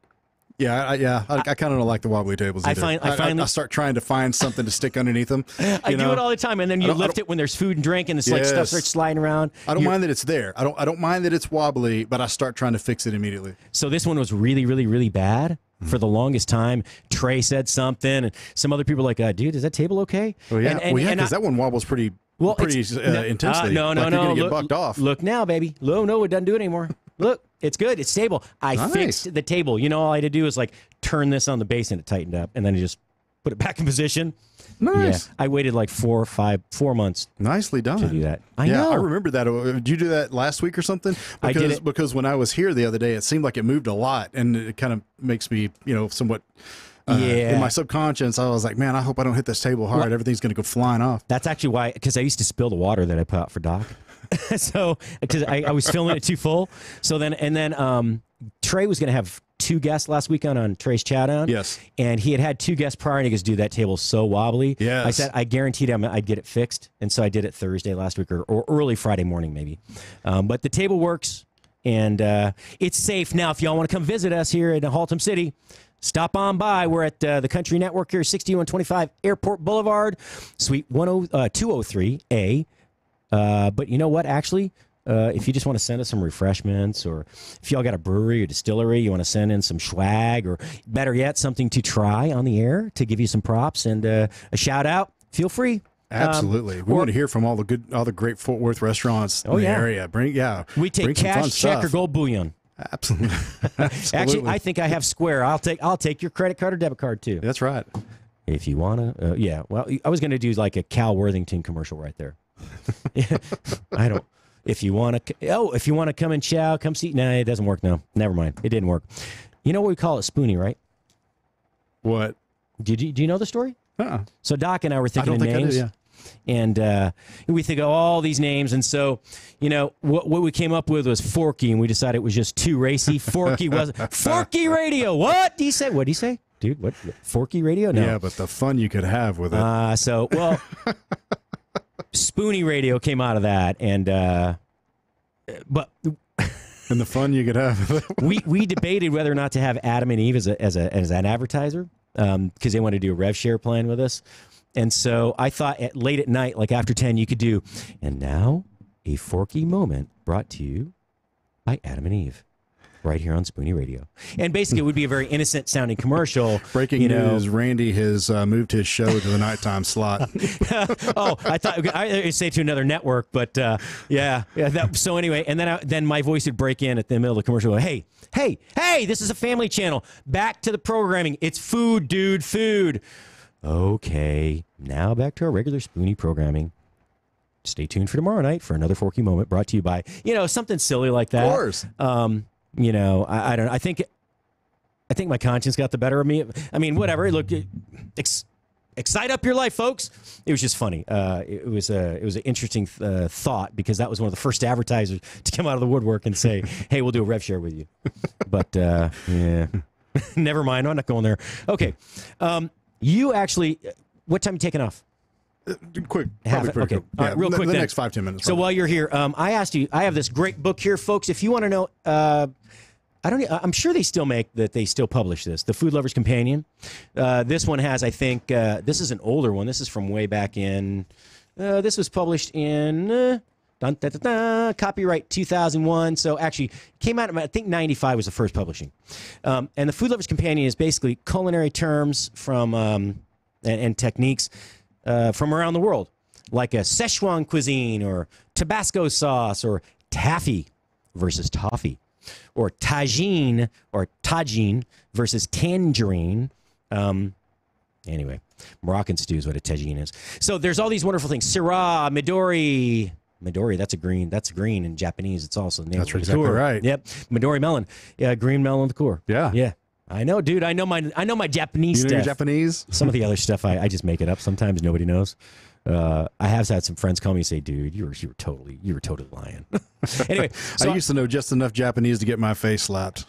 Yeah. I kind of don't like the wobbly tables either. I start trying to find something to stick underneath them. I do it all the time, and then you lift it when there's food and drink, and it's like stuff starts sliding around. I don't mind that it's there. I don't mind that it's wobbly, but I start trying to fix it immediately. So this one was really, really, really bad. For the longest time, Trey said something, and some other people were like, "Dude, is that table okay?" Oh yeah, because that one wobbles pretty intensely. No. You're gonna get bucked off. Look now, baby. No, it doesn't do it anymore. Look, it's good. It's stable. I fixed the table. All I had to do was like turn this on the base, and it tightened up, and then I just put it back in position. Nice. Yeah, I waited like 4 months. Nicely done. To do that. I know. I remember that. Did you do that last week or something? I did it. Because when I was here the other day, it seemed like it moved a lot, and it kind of makes me, somewhat. In my subconscious, I was like, man, I hope I don't hit this table hard. Everything's going to go flying off. That's actually why, because I used to spill the water that I put out for Doc. So, because I was filling it too full. So then Trey was going to have 2 guests last weekend on Trey's Chowdown. Yes. And he had 2 guests prior, and he goes, dude, that table's so wobbly. Yes. I said, I guaranteed him I'd get it fixed. And so I did it Thursday last week or early Friday morning, maybe. But the table works, and it's safe. Now, if y'all want to come visit us here in Haltom City, stop on by. We're at the Country Network here, 6125 Airport Boulevard, Suite 203A. But you know what? Actually, if you just want to send us some refreshments, or if y'all got a brewery or distillery, you want to send in some swag, or better yet, something to try on the air to give you some props and a shout out, feel free. Absolutely. We want to hear from all the great Fort Worth restaurants in the area. We take cash, check, or gold bullion. Absolutely. Actually, I think I have Square. I'll take your credit card or debit card too. That's right. If you want to, yeah. Well, I was going to do like a Cal Worthington commercial right there. I don't. If you want to come and chow, come see. No, it doesn't work now. Never mind. It didn't work. You know what we call it, Spoony, right? What? Do you know the story? So Doc and I were thinking of names. I do, yeah. And we think of all these names, and so what we came up with was Forky, and we decided it was just too racy. Forky was Forky Radio. What do you say? What do you say, dude? What Forky Radio? No. Yeah, but the fun you could have with it. Spoony Radio came out of that, and but. And the fun you could have. we debated whether or not to have Adam and Eve as an advertiser, because they wanted to do a rev share plan with us. And so I thought late at night, like after 10, you could do, and now a Forky moment brought to you by Adam and Eve, right here on Spoony Radio. And basically, it would be a very innocent sounding commercial. Breaking news: Randy has moved his show to the nighttime slot. I thought I'd say to another network, but yeah. So anyway, and then my voice would break in at the middle of the commercial. Go, hey, this is a family channel. Back to the programming. It's food, dude, food. Okay, now back to our regular Spoony programming. Stay tuned for tomorrow night for another Forky moment brought to you by, something silly like that. Of course. I don't know. I think my conscience got the better of me. I mean, whatever. Look, excite up your life, folks. It was just funny. It was an interesting thought, because that was one of the first advertisers to come out of the woodwork and say, "Hey, we'll do a rev share with you." But yeah, never mind. I'm not going there. Okay. You actually, what time are you taking off? Quick. Okay. Yeah, real quick. The then. next 5-10 minutes. So while you're here, I asked you, I have this great book here, folks. If you want to know, I'm sure they still publish this, The Food Lover's Companion. This one has, I think, this is an older one. This is from way back in, this was published in, copyright 2001. So actually came out, I think 95 was the first publishing. And The Food Lover's Companion is basically culinary terms from and techniques from around the world, like a Szechuan cuisine, or Tabasco sauce, or taffy versus toffee, or tagine versus tangerine. Anyway, Moroccan stew is what a tagine is. So there's all these wonderful things. Syrah, Midori. Midori, that's green in Japanese. It's also the name of the exactly liqueur. right. Yep, Midori melon. Yeah, green melon liqueur. Yeah. I know, dude. I know my Japanese stuff. You know your Japanese? Some of the other stuff I just make it up. Sometimes nobody knows. I have had some friends call me and say, "Dude, you were totally lying." Anyway, so I used to know just enough Japanese to get my face slapped.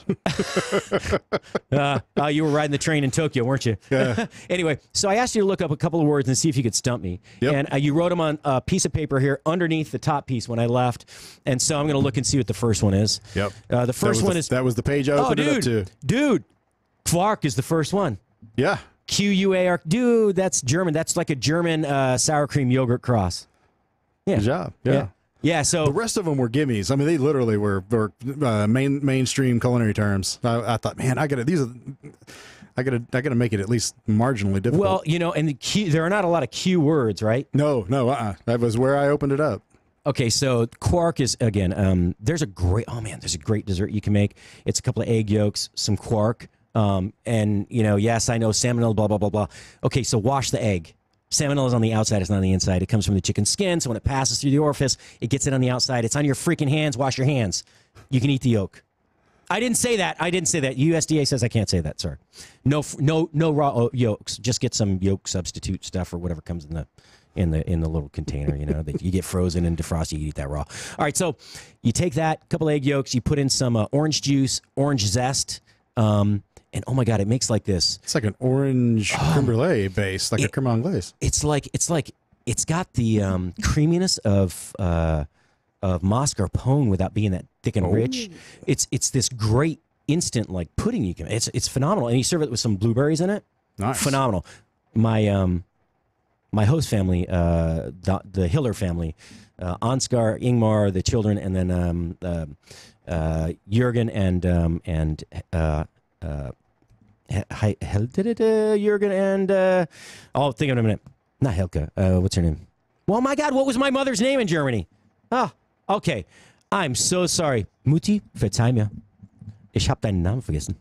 You were riding the train in Tokyo, weren't you? Yeah. Anyway, so I asked you to look up a couple of words and see if you could stump me. Yep. And you wrote them on a piece of paper here underneath the top piece when I left. And so I'm going to look and see what the first one is. Yep. The first one is... That was the page I opened it up to. Dude, quark is the first one. Yeah. Q-U-A-R. Dude, that's German. That's like a German sour cream yogurt cross. Yeah. Good job. Yeah, so the rest of them were gimmies. I mean, they literally were mainstream culinary terms. I thought, man, I gotta make it at least marginally difficult. Well, and there are not a lot of Q words, right? No. That was where I opened it up. Okay, so quark is, again, there's a great dessert you can make. It's a couple of egg yolks, some quark, and yes, I know salmonella, blah blah blah blah. Okay, so wash the egg. Salmonella is on the outside, it's not on the inside. It comes from the chicken skin, so when it passes through the orifice, it gets it on the outside. It's on your freaking hands. Wash your hands. You can eat the yolk. I didn't say that. USDA says I can't say that, sir. No raw yolks. Just get some yolk substitute stuff or whatever comes in the little container, that you get frozen and defrosted. You eat that raw. All right, so you take that, couple egg yolks, you put in some orange juice, orange zest, and oh my God, it makes like this. It's like an orange creme brulee base, like a creme anglaise. It's got the creaminess of mascarpone without being that thick and rich. It's this great instant like pudding you can. It's phenomenal, and you serve it with some blueberries in it. Nice, phenomenal. My my host family, the Hiller family, Ansgar, Ingmar, the children, and then Jürgen and Jürgen and I'll think of it in a minute. Not Helka. What's her name? Well, my God, what was my mother's name in Germany? Oh, okay. I'm so sorry. Mutti, verzeih mir. Ich hab deinen Namen vergessen.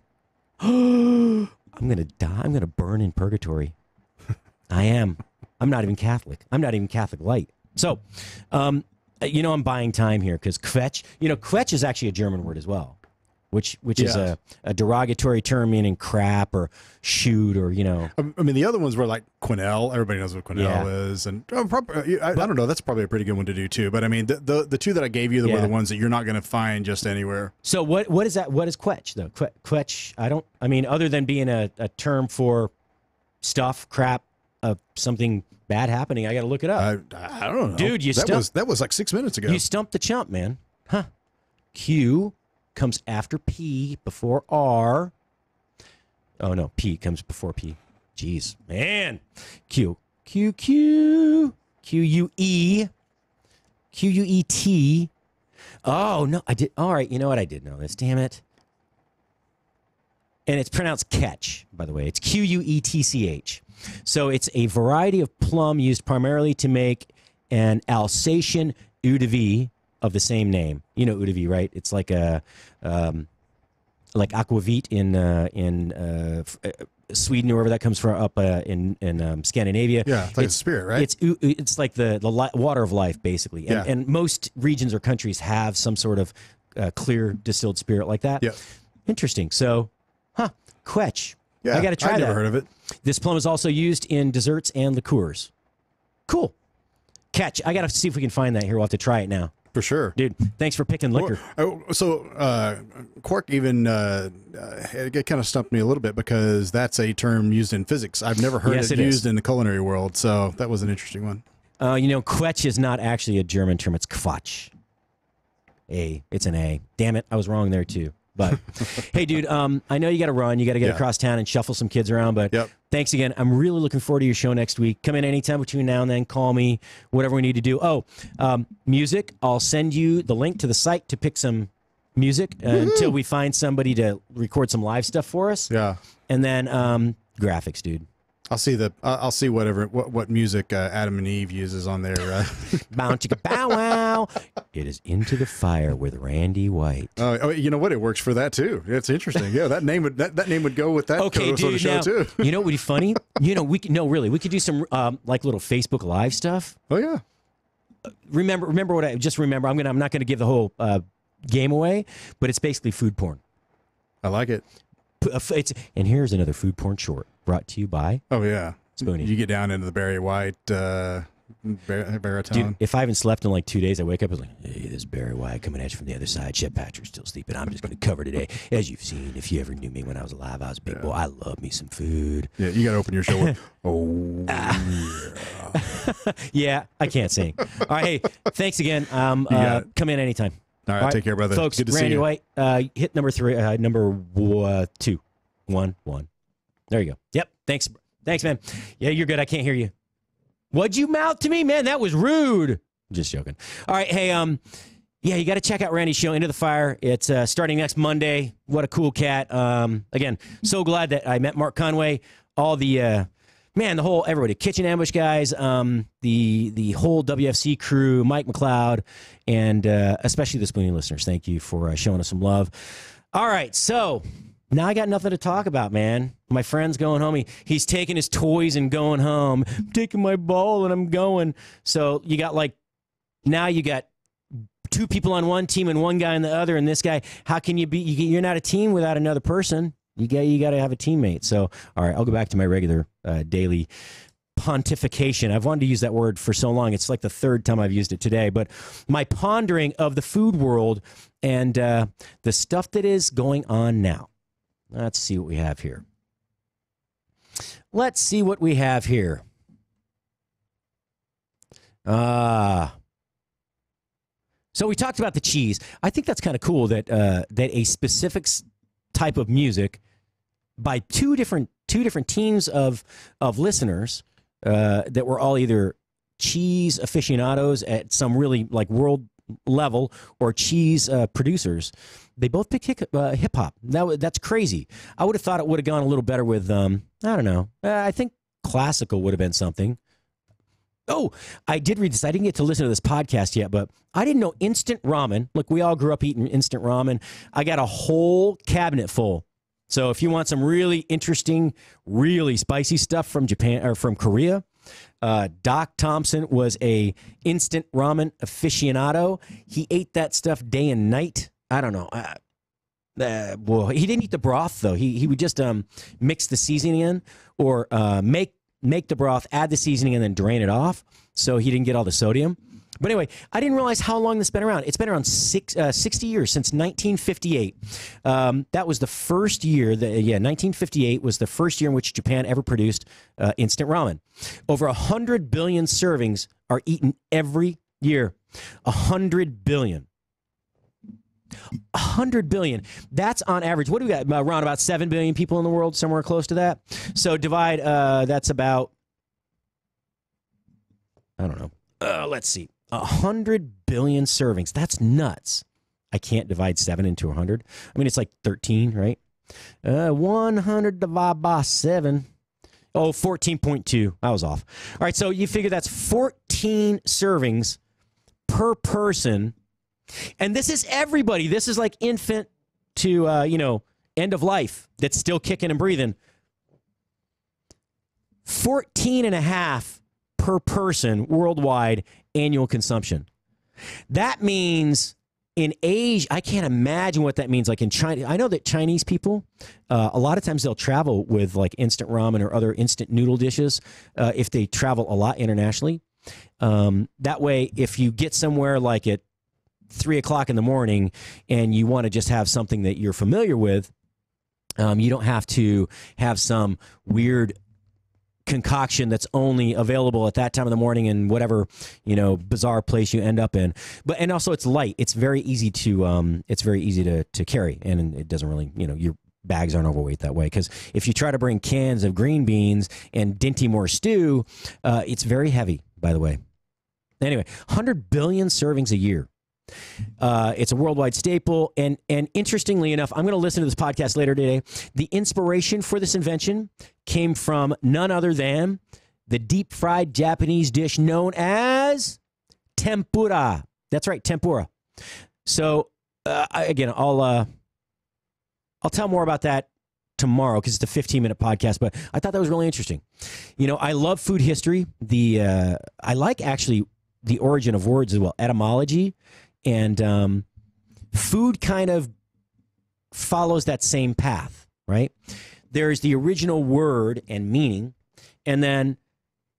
I'm gonna die. I'm gonna burn in purgatory. I am. I'm not even Catholic. I'm not even Catholic light. So, I'm buying time here because Quetsch. Quetsch is actually a German word as well, which is a derogatory term meaning crap or shoot or I mean, the other ones were like Quenelle. Everybody knows what Quenelle is, and I don't know. That's probably a pretty good one to do too. But I mean, the two that I gave you were the ones that you're not going to find just anywhere. So what is that? What is Quetsch though? Quetsch. I mean, other than being a term for stuff, crap, something bad happening, I got to look it up. I don't know, dude. That was like 6 minutes ago. You stumped the chump, man. Huh? Q comes after P before R. Oh no, P comes before P. Jeez, man. Q U E T. Oh no, I did. All right, you know what? I did know this. Damn it. And it's pronounced catch, by the way. It's Quetch. So it's a variety of plum used primarily to make an Alsatian eau de vie of the same name. You know eau de vie, right? It's like a like aquavit in Sweden or wherever that comes from, up in Scandinavia. Yeah, it's like a spirit, right? It's like the water of life, basically. And most regions or countries have some sort of clear distilled spirit like that. Yeah. Interesting. So, Quetsch. Yeah, I got to try that. I've never heard of it. This plum is also used in desserts and liqueurs. Cool. Catch. I got to see if we can find that here. We'll have to try it now. For sure. Dude, thanks for picking liquor. Quark even it kind of stumped me a little bit because that's a term used in physics. I've never heard it used in the culinary world, so that was an interesting one. Quetsch is not actually a German term. It's Quatsch. It's an A. Damn it, I was wrong there too. But hey, dude, I know you got to run. You got to get across town and shuffle some kids around. But thanks again. I'm really looking forward to your show next week. Come in anytime between now and then. Call me, whatever we need to do. Music. I'll send you the link to the site to pick some music until we find somebody to record some live stuff for us. Yeah. And then graphics, dude. I'll see what music Adam and Eve uses on their bow chicka bow wow. It is Into the Fire with Randy White. Oh, you know what? It works for that too. It's interesting. Yeah, that name would go with that sort of show too. You know what would be funny? We could do some like little Facebook Live stuff. Oh yeah. Remember what I'm not gonna give the whole game away, but it's basically food porn. I like it. And here's another food porn short brought to you by Spoony. You get down into the Barry White baritone. Dude, if I haven't slept in like 2 days, I wake up and like, hey, this is Barry White coming at you from the other side. Chef Patrick's still sleeping. I'm just going to cover today. As you've seen, if you ever knew me when I was alive, I was a big boy. I love me some food. Yeah, you got to open your show with, yeah, I can't sing. All right, hey, thanks again. Come in anytime. All right, take care, brother. Folks, good to Randy see you. White, hit number 2, 1, 1. There you go. Yep. Thanks, man. Yeah, you're good. I can't hear you. What'd you mouth to me, man? That was rude. Just joking. All right. Hey, you got to check out Randy's show, Into the Fire. It's starting next Monday. What a cool cat. Again, so glad that I met Mark Conway. All the everybody, Kitchen Ambush guys, the whole WFC crew, Mike McLeod, and especially the Spoony listeners. Thank you for showing us some love. All right, so now I got nothing to talk about, man. My friend's going home. He's taking his toys and going home. I'm taking my ball and I'm going. So you got now you got 2 people on one team and 1 guy on the other, and this guy. How can you be? You're not a team without another person. You got to have a teammate. So, all right, I'll go back to my regular daily pontification. I've wanted to use that word for so long. It's like the 3rd time I've used it today. But my pondering of the food world and the stuff that is going on now. Let's see what we have here. So we talked about the cheese. I think that's kind of cool that a specific type of music by two different teams of listeners that were all either cheese aficionados at some really like world level or cheese producers. They both picked hip hop. That's crazy. I would have thought it would have gone a little better with I don't know. I think classical would have been something. Oh, I did read this. I didn't get to listen to this podcast yet, but I didn't know instant ramen. Look, we all grew up eating instant ramen. I got a whole cabinet full. So if you want some really interesting, really spicy stuff from Japan or from Korea, Doc Thompson was a instant ramen aficionado. He ate that stuff day and night. I don't know. Well, he didn't eat the broth though. He would just mix the seasoning in or make the broth, add the seasoning, and then drain it off. So he didn't get all the sodium. But anyway, I didn't realize how long this has been around. It's been around 60 years, since 1958. That was the first year. 1958 was the first year in which Japan ever produced instant ramen. Over 100 billion servings are eaten every year. 100 billion. 100 billion. That's on average. What do we got? Around about 7 billion people in the world, somewhere close to that. So divide, that's about, I don't know. Let's see. 100 billion servings. That's nuts. I can't divide 7 into 100. I mean, it's like 13, right? 100 divided by 7. Oh, 14.2. I was off. All right, so you figure that's 14 servings per person. And this is everybody. This is like infant to, end of life that's still kicking and breathing. 14 and a half per person worldwide annual consumption. That means in Asia, I can't imagine what that means. Like in China, I know that Chinese people, a lot of times they'll travel with like instant ramen or other instant noodle dishes if they travel a lot internationally. That way, if you get somewhere like at 3 o'clock in the morning and you want to just have something that you're familiar with, you don't have to have some weird concoction that's only available at that time of the morning in whatever, bizarre place you end up in. And also it's light. It's very easy to carry, and it doesn't really, your bags aren't overweight that way. Because if you try to bring cans of green beans and Dinty Moore stew, it's very heavy, by the way. Anyway, 100 billion servings a year. It's a worldwide staple, and interestingly enough, I'm going to listen to this podcast later today. The inspiration for this invention came from none other than the deep-fried Japanese dish known as tempura. That's right, tempura. So again, I'll tell more about that tomorrow because it's a 15-minute podcast. But I thought that was really interesting. I love food history. I like actually the origin of words as well, etymology. And food kind of follows that same path, right? There's the original word and meaning, and then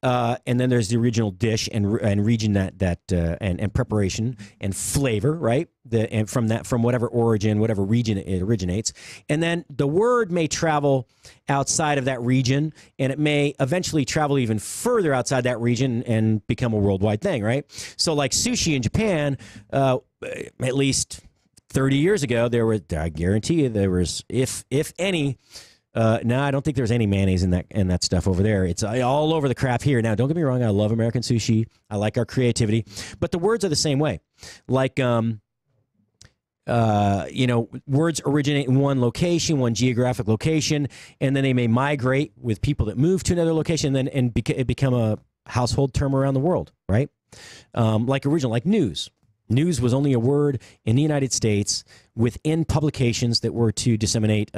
there's the original dish and region and preparation and flavor, right? And from whatever origin, whatever region it originates, and then the word may travel outside of that region, and it may eventually travel even further outside that region and become a worldwide thing, right? So, like sushi in Japan, at least 30 years ago, I guarantee you there was, if any. No, I don't think there's any mayonnaise in that stuff over there. It's all over the crap here. Now, don't get me wrong. I love American sushi. I like our creativity, but the words are the same way. Like, words originate in one location, one geographic location, and then they may migrate with people that move to another location, and it become a household term around the world, right? Like news. News was only a word in the United States within publications that were to disseminate,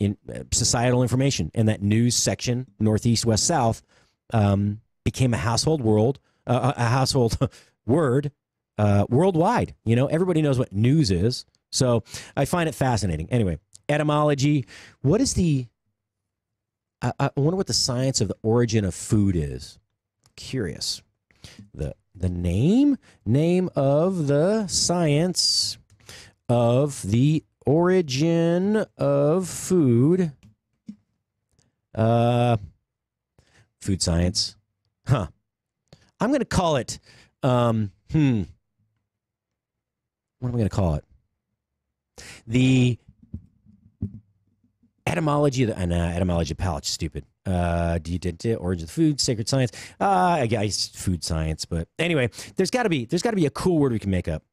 in societal information, and that news section, Northeast, West, South, became a household word worldwide. Everybody knows what news is, so I find it fascinating. Anyway, etymology. What is I wonder what the science of the origin of food is. Curious. The name of the science of the origin of food. Food science. Huh. I'm going to call it, what am I going to call it? The etymology of etymology of palate, stupid. Origin of Food, Sacred Science. I guess food science, but anyway, there's got to be a cool word we can make up.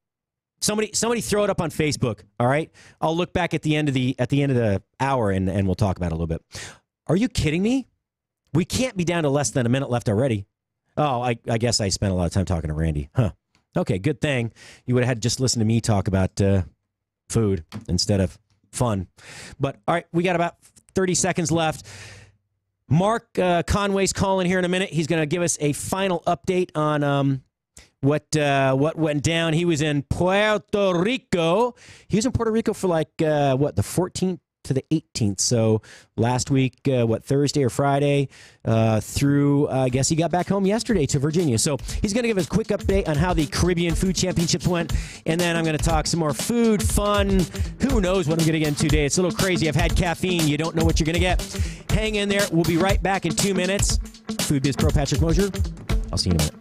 Somebody throw it up on Facebook. All right, I'll look back at the end of the hour and we'll talk about it a little bit. Are you kidding me? We can't be down to less than a minute left already. Oh, I guess I spent a lot of time talking to Randy. Huh. Okay, good thing. You would have had to just listen to me talk about food instead of fun. But all right, we got about 30 seconds left. Mark Conway's calling here in a minute. He's going to give us a final update on what went down. He was in Puerto Rico. He was in Puerto Rico for the 14th to the 18th. So last week, Thursday or Friday, through, I guess he got back home yesterday to Virginia. So he's going to give us a quick update on how the Caribbean Food Championships went. And then I'm going to talk some more food, fun. Who knows what I'm going to get into today. It's a little crazy. I've had caffeine. You don't know what you're going to get. Hang in there. We'll be right back in 2 minutes. Food Biz Pro Patrick Mosher. I'll see you in a minute.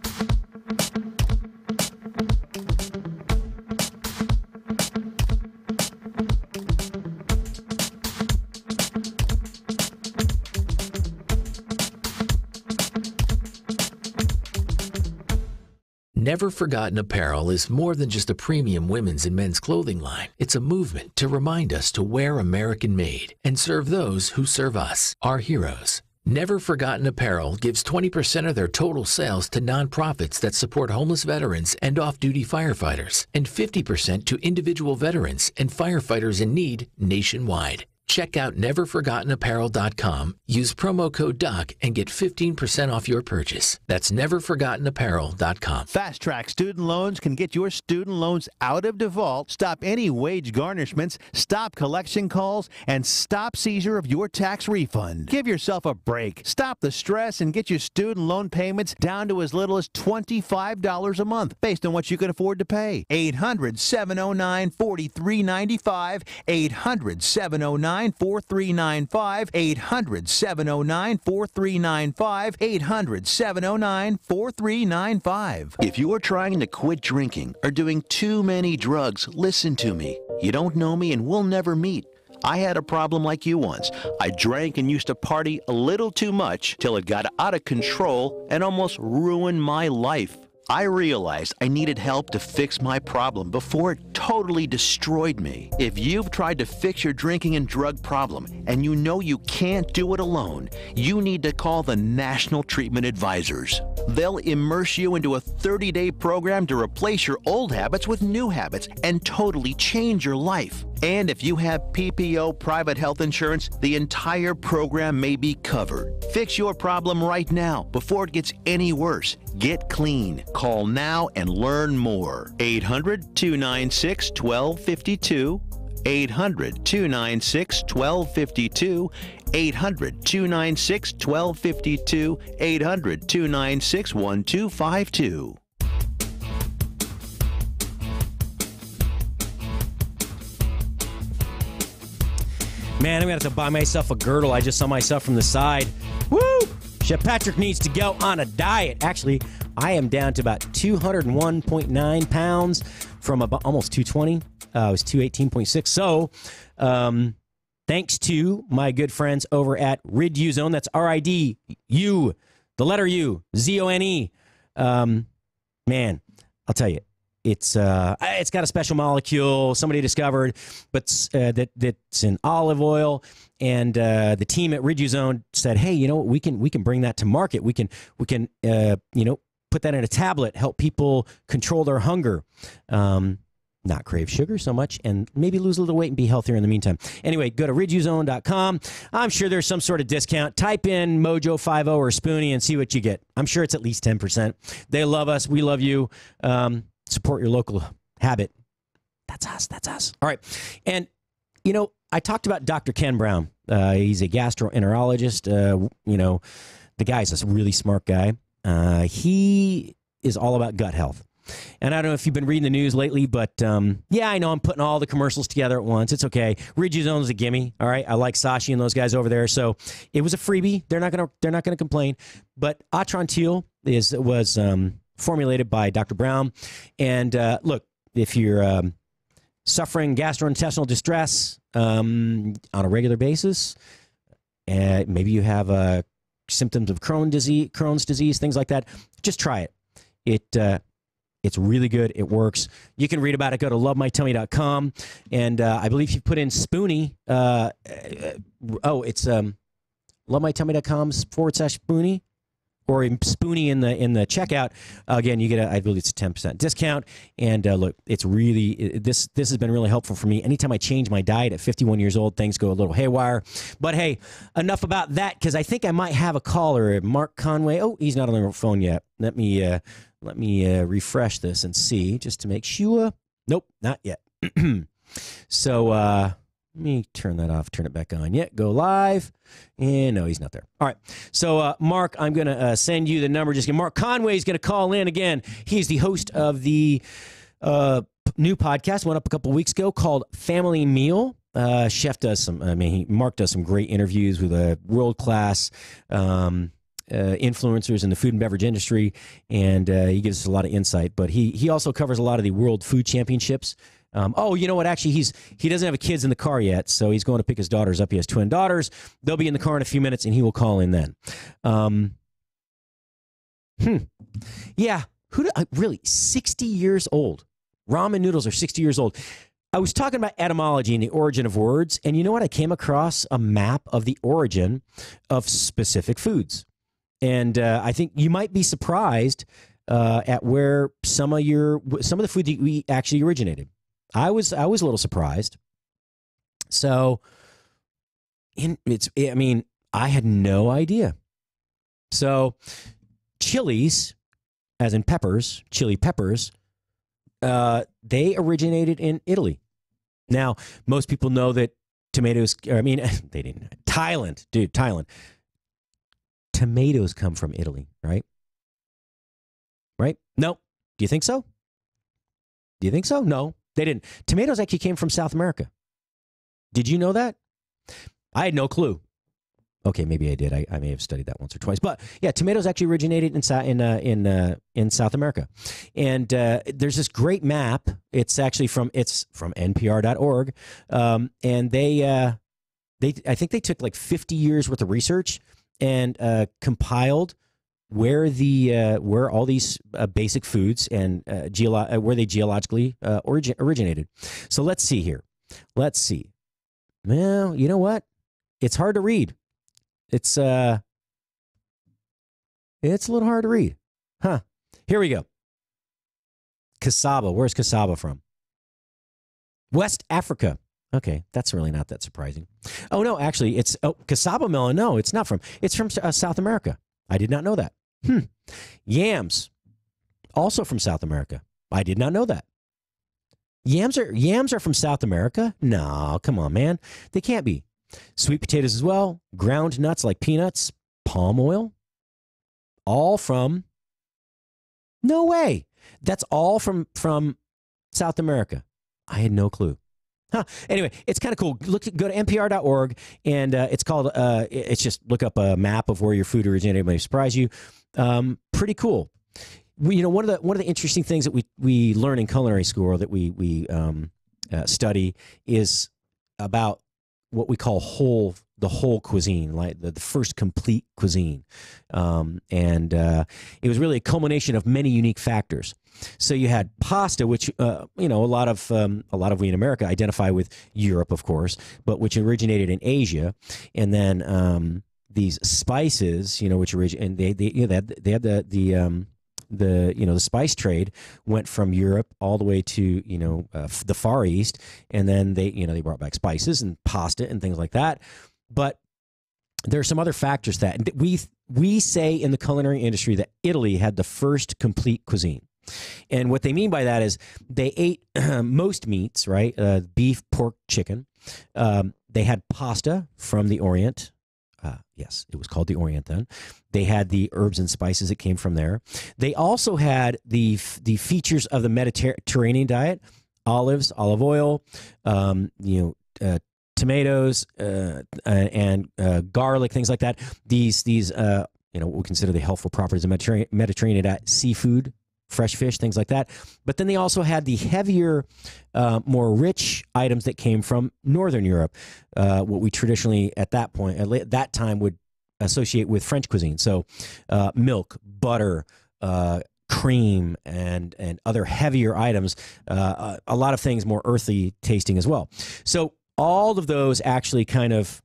Never Forgotten Apparel is more than just a premium women's and men's clothing line. It's a movement to remind us to wear American-made and serve those who serve us, our heroes. Never Forgotten Apparel gives 20% of their total sales to nonprofits that support homeless veterans and off-duty firefighters, and 50% to individual veterans and firefighters in need nationwide. Check out neverforgottenapparel.com, use promo code DOC, and get 15% off your purchase. That's neverforgottenapparel.com. Fast Track Student Loans can get your student loans out of default, stop any wage garnishments, stop collection calls, and stop seizure of your tax refund. Give yourself a break. Stop the stress and get your student loan payments down to as little as $25 a month, based on what you can afford to pay. 800-709-4395, 800-709-4395, 800-709-4395, 800-709-4395. If you're trying to quit drinking or doing too many drugs, listen to me. You don't know me and we'll never meet. I had a problem like you once. I drank and used to party a little too much till it got out of control and almost ruined my life. I realized I needed help to fix my problem before it totally destroyed me. If you've tried to fix your drinking and drug problem and you know you can't do it alone, you need to call the National Treatment Advisors. They'll immerse you into a 30-day program to replace your old habits with new habits and totally change your life. And if you have PPO private health insurance, the entire program may be covered. Fix your problem right now before it gets any worse. Get clean. Call now and learn more. 800-296-1252. 800-296-1252. 800-296-1252. 800-296-1252. Man, I'm going to have to buy myself a girdle. I just saw myself from the side. Woo! Chef Patrick needs to go on a diet. Actually, I am down to about 201.9 pounds from about almost 220. I was 218.6. So, thanks to my good friends over at Rid-U Zone. That's R-I-D-U, the letter U, Z-O-N-E. Man, I'll tell you. It's got a special molecule somebody discovered, but that's in olive oil, and the team at Rid-U Zone said, "Hey, you know what? We can bring that to market. We can put that in a tablet, help people control their hunger, not crave sugar so much, and maybe lose a little weight and be healthier in the meantime." Anyway, go to riduzone.com. I'm sure there's some sort of discount. Type in Mojo50 or Spoony and see what you get. I'm sure it's at least 10%. They love us. We love you. Support your local habit. That's us. That's us. All right. And, I talked about Dr. Ken Brown. He's a gastroenterologist. The guy's a really smart guy. He is all about gut health. And I don't know if you've been reading the news lately, but yeah, I know I'm putting all the commercials together at once. It's okay. Rid-U Zone is a gimme. All right. I like Sashi and those guys over there. So it was a freebie. They're not gonna complain. But Atrantil was formulated by Dr. Brown. And look, if you're suffering gastrointestinal distress on a regular basis, maybe you have symptoms of Crohn's disease, things like that. Just try it. It's really good. It works. You can read about it. Go to lovemytummy.com. And I believe you put in Spoony. It's lovemytummy.com/Spoony. Or Spoony in the checkout. Again, you get I believe it's a 10% discount. And look, it's really this has been really helpful for me. Anytime I change my diet at 51 years old, things go a little haywire. But hey, enough about that, because I think I might have a caller, Mark Conway. Oh, he's not on the phone yet. Let me refresh this and see, just to make sure. Nope, not yet. So let me turn that off, turn it back on. Yeah, go live. And no, he's not there. All right. So, Mark, I'm going to send you the number. Mark Conway is going to call in again. He's the host of the new podcast, went up a couple weeks ago, called Family Meal. Chef does Mark does some great interviews with world-class influencers in the food and beverage industry, and he gives us a lot of insight. But he also covers a lot of the World Food Championships. You know what? Actually, he doesn't have kids in the car yet, so he's going to pick his daughters up. He has twin daughters. They'll be in the car in a few minutes, and he will call in then. Yeah. Really, 60 years old. Ramen noodles are 60 years old. I was talking about etymology and the origin of words, and you know what? I came across a map of the origin of specific foods. And I think you might be surprised at where some of the food that we actually originated. I was a little surprised. So, I had no idea. So, chilies, as in peppers, chili peppers, they originated in Italy. Now, most people know that tomatoes. They didn't. Thailand. Tomatoes come from Italy, right? Right? No. Do you think so? No. They didn't. Tomatoes actually came from South America. Did you know that? I had no clue. Okay, maybe I did. I may have studied that once or twice. But yeah, tomatoes actually originated in South America. And there's this great map. It's from NPR.org. And I think they took like 50 years worth of research and compiled where all these basic foods and where they geologically originated. So let's see here. Let's see. Well, you know what? It's hard to read. It's a little hard to read. Huh. Here we go. Cassava. Where's cassava from? West Africa. Okay, that's really not that surprising. Oh, no, actually, cassava melon. No, it's not from. It's from South America. I did not know that. Yams, also from South America. I did not know that. Yams are from South America? No, come on, man. They can't be. Sweet potatoes as well. Ground nuts like peanuts, palm oil. All from. No way. That's all from South America. I had no clue. Huh. Anyway, it's kind of cool. Go to npr.org, and it's called. It's just look up a map of where your food originated. It may surprise you. Pretty cool. One of the interesting things that we learn in culinary school, or that we study, is about what we call the whole cuisine, like the first complete cuisine, and it was really a culmination of many unique factors. So you had pasta, which a lot of we in America identify with Europe, of course, but which originated in Asia, and then these spices, which originated, and they had the spice trade went from Europe all the way to the Far East, and then they brought back spices and pasta and things like that. But there are some other factors that we say in the culinary industry that Italy had the first complete cuisine. And what they mean by that is they ate most meats, right? Beef, pork, chicken. They had pasta from the Orient. Yes, it was called the Orient then. They had the herbs and spices that came from there. They also had the features of the Mediterranean diet: olives, olive oil, tomatoes, and garlic, things like that. These what we consider the healthful properties of Mediterranean diet: seafood, fresh fish, things like that. But then they also had the heavier, more rich items that came from Northern Europe, what we traditionally at that time would associate with French cuisine. So milk, butter, cream, and other heavier items, a lot of things more earthy tasting as well. So all of those actually kind of,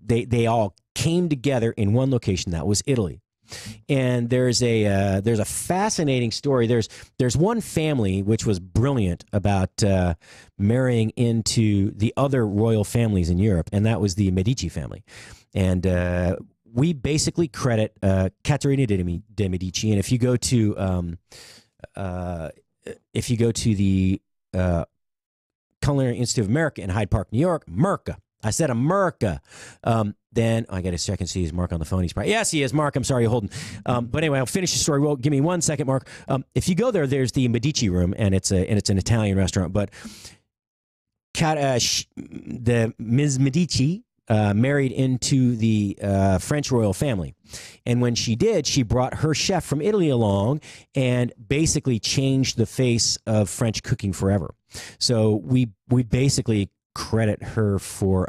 they all came together in one location. That was Italy. And there's a fascinating story. There's one family which was brilliant about marrying into the other royal families in Europe, and that was the Medici family. And we basically credit Caterina de Medici. And if you go to the Culinary Institute of America in Hyde Park, New York, Merca. I said America. Then I got to check and see, is Mark on the phone? He's probably, yes, he is. Mark, I'm sorry, you're holding. But anyway, I'll finish the story. Well, give me 1 second, Mark. If you go there, there's the Medici room, and it's an Italian restaurant. But the Ms. Medici married into the French royal family. And when she did, she brought her chef from Italy along and basically changed the face of French cooking forever. So we basically credit her for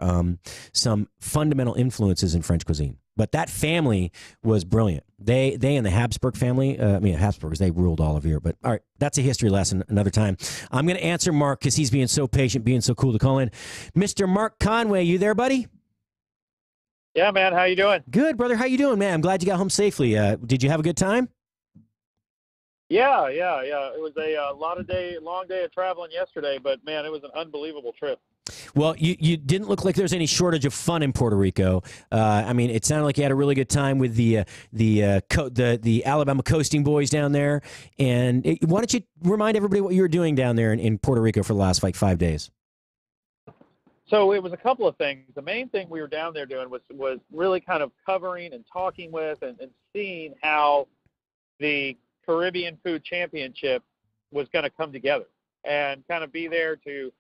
some fundamental influences in French cuisine. But that family was brilliant. They and the Habsburg family, Habsburgs, they ruled all of Europe. But all right, that's a history lesson another time. I'm going to answer Mark because he's being so patient, being so cool to call in. Mr. Mark Conway, you there, buddy? Yeah, man. How you doing? Good, brother. How you doing, man? I'm glad you got home safely. Did you have a good time? Yeah. It was a long day of traveling yesterday, but man, it was an unbelievable trip. Well, you didn't look like there's any shortage of fun in Puerto Rico. It sounded like you had a really good time with the Alabama coasting boys down there. And why don't you remind everybody what you were doing down there in Puerto Rico for the last 5 days? So it was a couple of things. The main thing we were down there doing was really kind of covering and talking with and seeing how the Caribbean Food Championship was going to come together and kind of be there to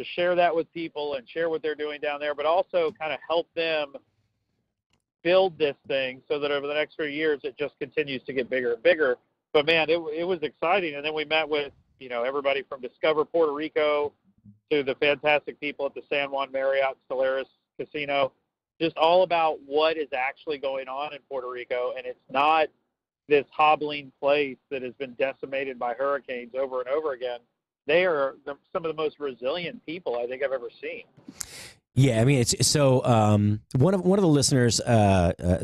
share that with people and share what they're doing down there, but also kind of help them build this thing so that over the next few years it just continues to get bigger and bigger. But man, it was exciting. And then we met with, everybody from Discover Puerto Rico to the fantastic people at the San Juan Marriott Solaris Casino, just all about what is actually going on in Puerto Rico. And it's not this hobbling place that has been decimated by hurricanes over and over again. They are some of the most resilient people I think I've ever seen. Yeah, I mean, it's so. One of the listeners,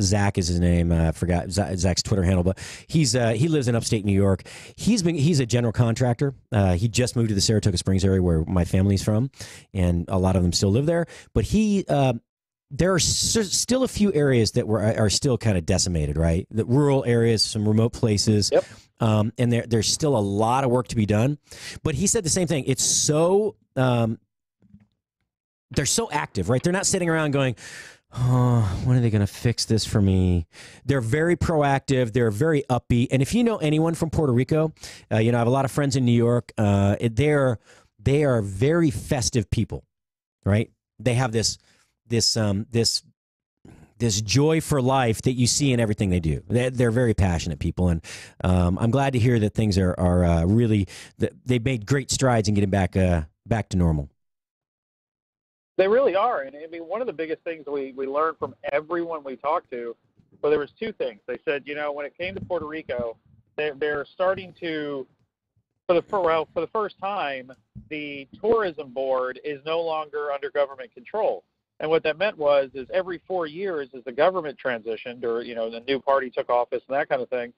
Zach is his name. I forgot Zach's Twitter handle, but he lives in upstate New York. He's a general contractor. He just moved to the Saratoga Springs area where my family's from, and a lot of them still live there. But there are still a few areas that are still kind of decimated, right? The rural areas, some remote places. Yep. And there's still a lot of work to be done. But he said the same thing. It's so they're so active, right? They're not sitting around going, oh, when are they going to fix this for me? They're very proactive. They're very upbeat. And if you know anyone from Puerto Rico, I have a lot of friends in New York. They are very festive people, right? They have this joy for life that you see in everything they do. They're very passionate people, and I'm glad to hear that things are really. They've made great strides in getting back to normal. They really are, and I mean, one of the biggest things we learned from everyone we talked to, well, there was two things. They said, when it came to Puerto Rico, they're starting to, for the first time, the tourism board is no longer under government control. And what that meant is every 4 years as the government transitioned or, the new party took office and that kind of thing,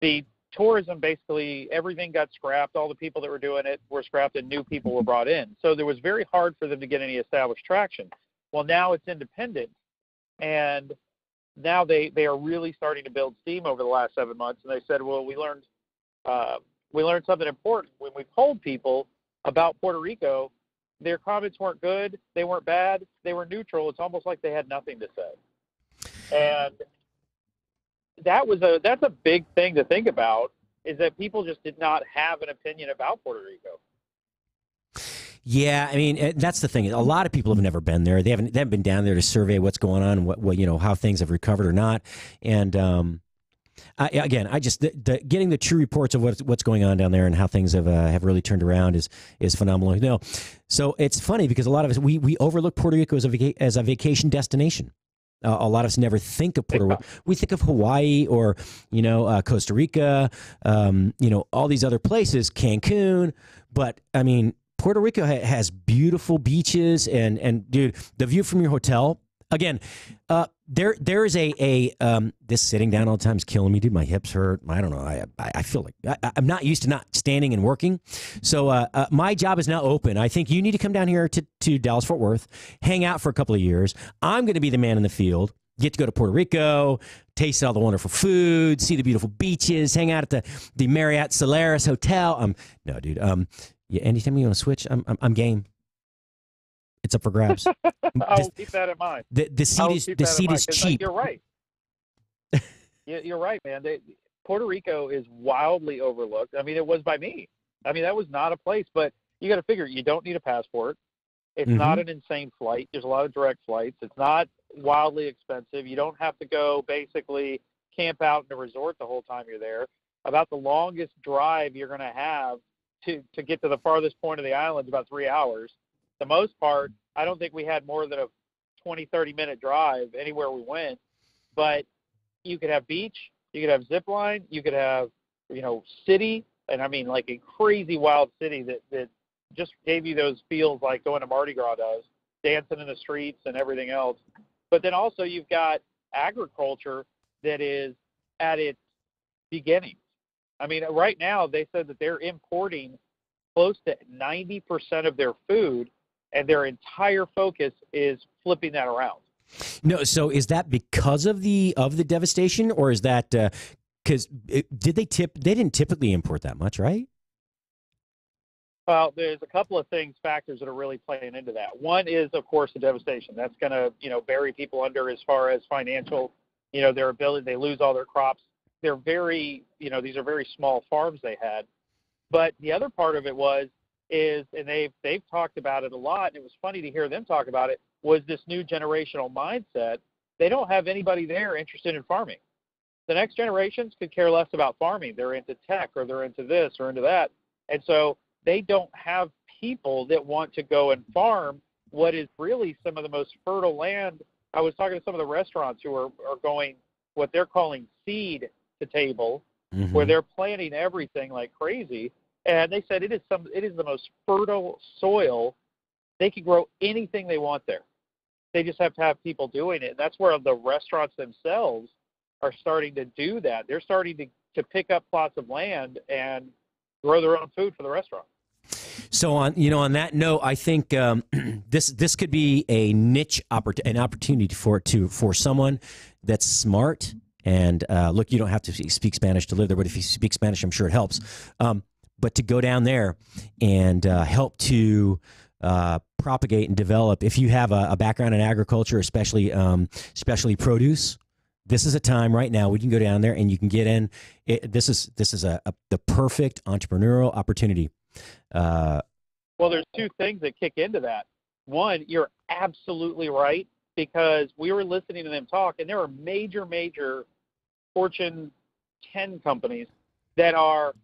the tourism, basically everything got scrapped. All the people that were doing it were scrapped and new people were brought in. So there was very hard for them to get any established traction. Well, now it's independent. And now they are really starting to build steam over the last 7 months. And they said, well, we learned something important. When we polled people about Puerto Rico, their comments weren't good, they weren't bad, they were neutral. It's almost like they had nothing to say. And that's a big thing to think about, is that people just did not have an opinion about Puerto Rico. Yeah, I mean, that's the thing. A lot of people have never been there. They haven't been down there to survey what's going on and what how things have recovered or not. And getting the true reports of what's going on down there and how things have really turned around is phenomenal. So it's funny because a lot of us we overlook Puerto Rico as a vacation destination. a lot of us never think of Puerto Rico. We think of Hawaii or, Costa Rica, all these other places, Cancun. But, I mean, Puerto Rico has beautiful beaches. And dude, the view from your hotel, again, there is this sitting down all the time is killing me, dude. My hips hurt. I don't know. I feel like I'm not used to not standing and working. So my job is now open. I think you need to come down here to Dallas-Fort Worth, hang out for a couple of years. I'm going to be the man in the field. Get to go to Puerto Rico, taste all the wonderful food, see the beautiful beaches, hang out at the Marriott Solaris Hotel. No, dude. Yeah, anytime you want to switch, I'm game. It's up for grabs. I'll keep that in mind. The seat is cheap. You're right. You're right, man. Puerto Rico is wildly overlooked. I mean, it was by me. I mean, that was not a place. But you got to figure, you don't need a passport. It's not an insane flight. There's a lot of direct flights. It's not wildly expensive. You don't have to go basically camp out in a resort the whole time you're there. About the longest drive you're going to have to get to the farthest point of the island is about 3 hours. The most part, I don't think we had more than a 20, 30-minute drive anywhere we went. But you could have beach, you could have zip line, you could have, city, and I mean like a crazy wild city that just gave you those feels like going to Mardi Gras does, dancing in the streets and everything else. But then also you've got agriculture that is at its beginning. I mean, right now they said that they're importing close to 90% of their food, and their entire focus is flipping that around. No, so is that because of the devastation, or is that because they didn't typically import that much, right? Well, there's a couple of factors that are really playing into that. One is, of course, the devastation. That's going to, bury people under as far as financial, their ability. They lose all their crops. They're very, these are very small farms they had. But the other part of it and they've talked about it a lot, and it was funny to hear them talk about it, was this new generational mindset. They don't have anybody there interested in farming. The next generations could care less about farming. They're into tech, or they're into this or into that. And so they don't have people that want to go and farm what is really some of the most fertile land. I was talking to some of the restaurants who are going what they're calling seed to table, where they're planting everything like crazy. And they said it is the most fertile soil. They can grow anything they want there. They just have to have people doing it. And that's where the restaurants themselves are starting to do that. They're starting to pick up plots of land and grow their own food for the restaurant. So on that note, I think this could be a niche an opportunity for someone that's smart. And look, you don't have to speak Spanish to live there, but if you speak Spanish, I'm sure it helps. But to go down there and help to propagate and develop, if you have a background in agriculture, especially produce, this is a time right now we can go down there and you can get in. This is the perfect entrepreneurial opportunity. Well, there's two things that kick into that. One, you're absolutely right, because we were listening to them talk, and there are major Fortune 10 companies that are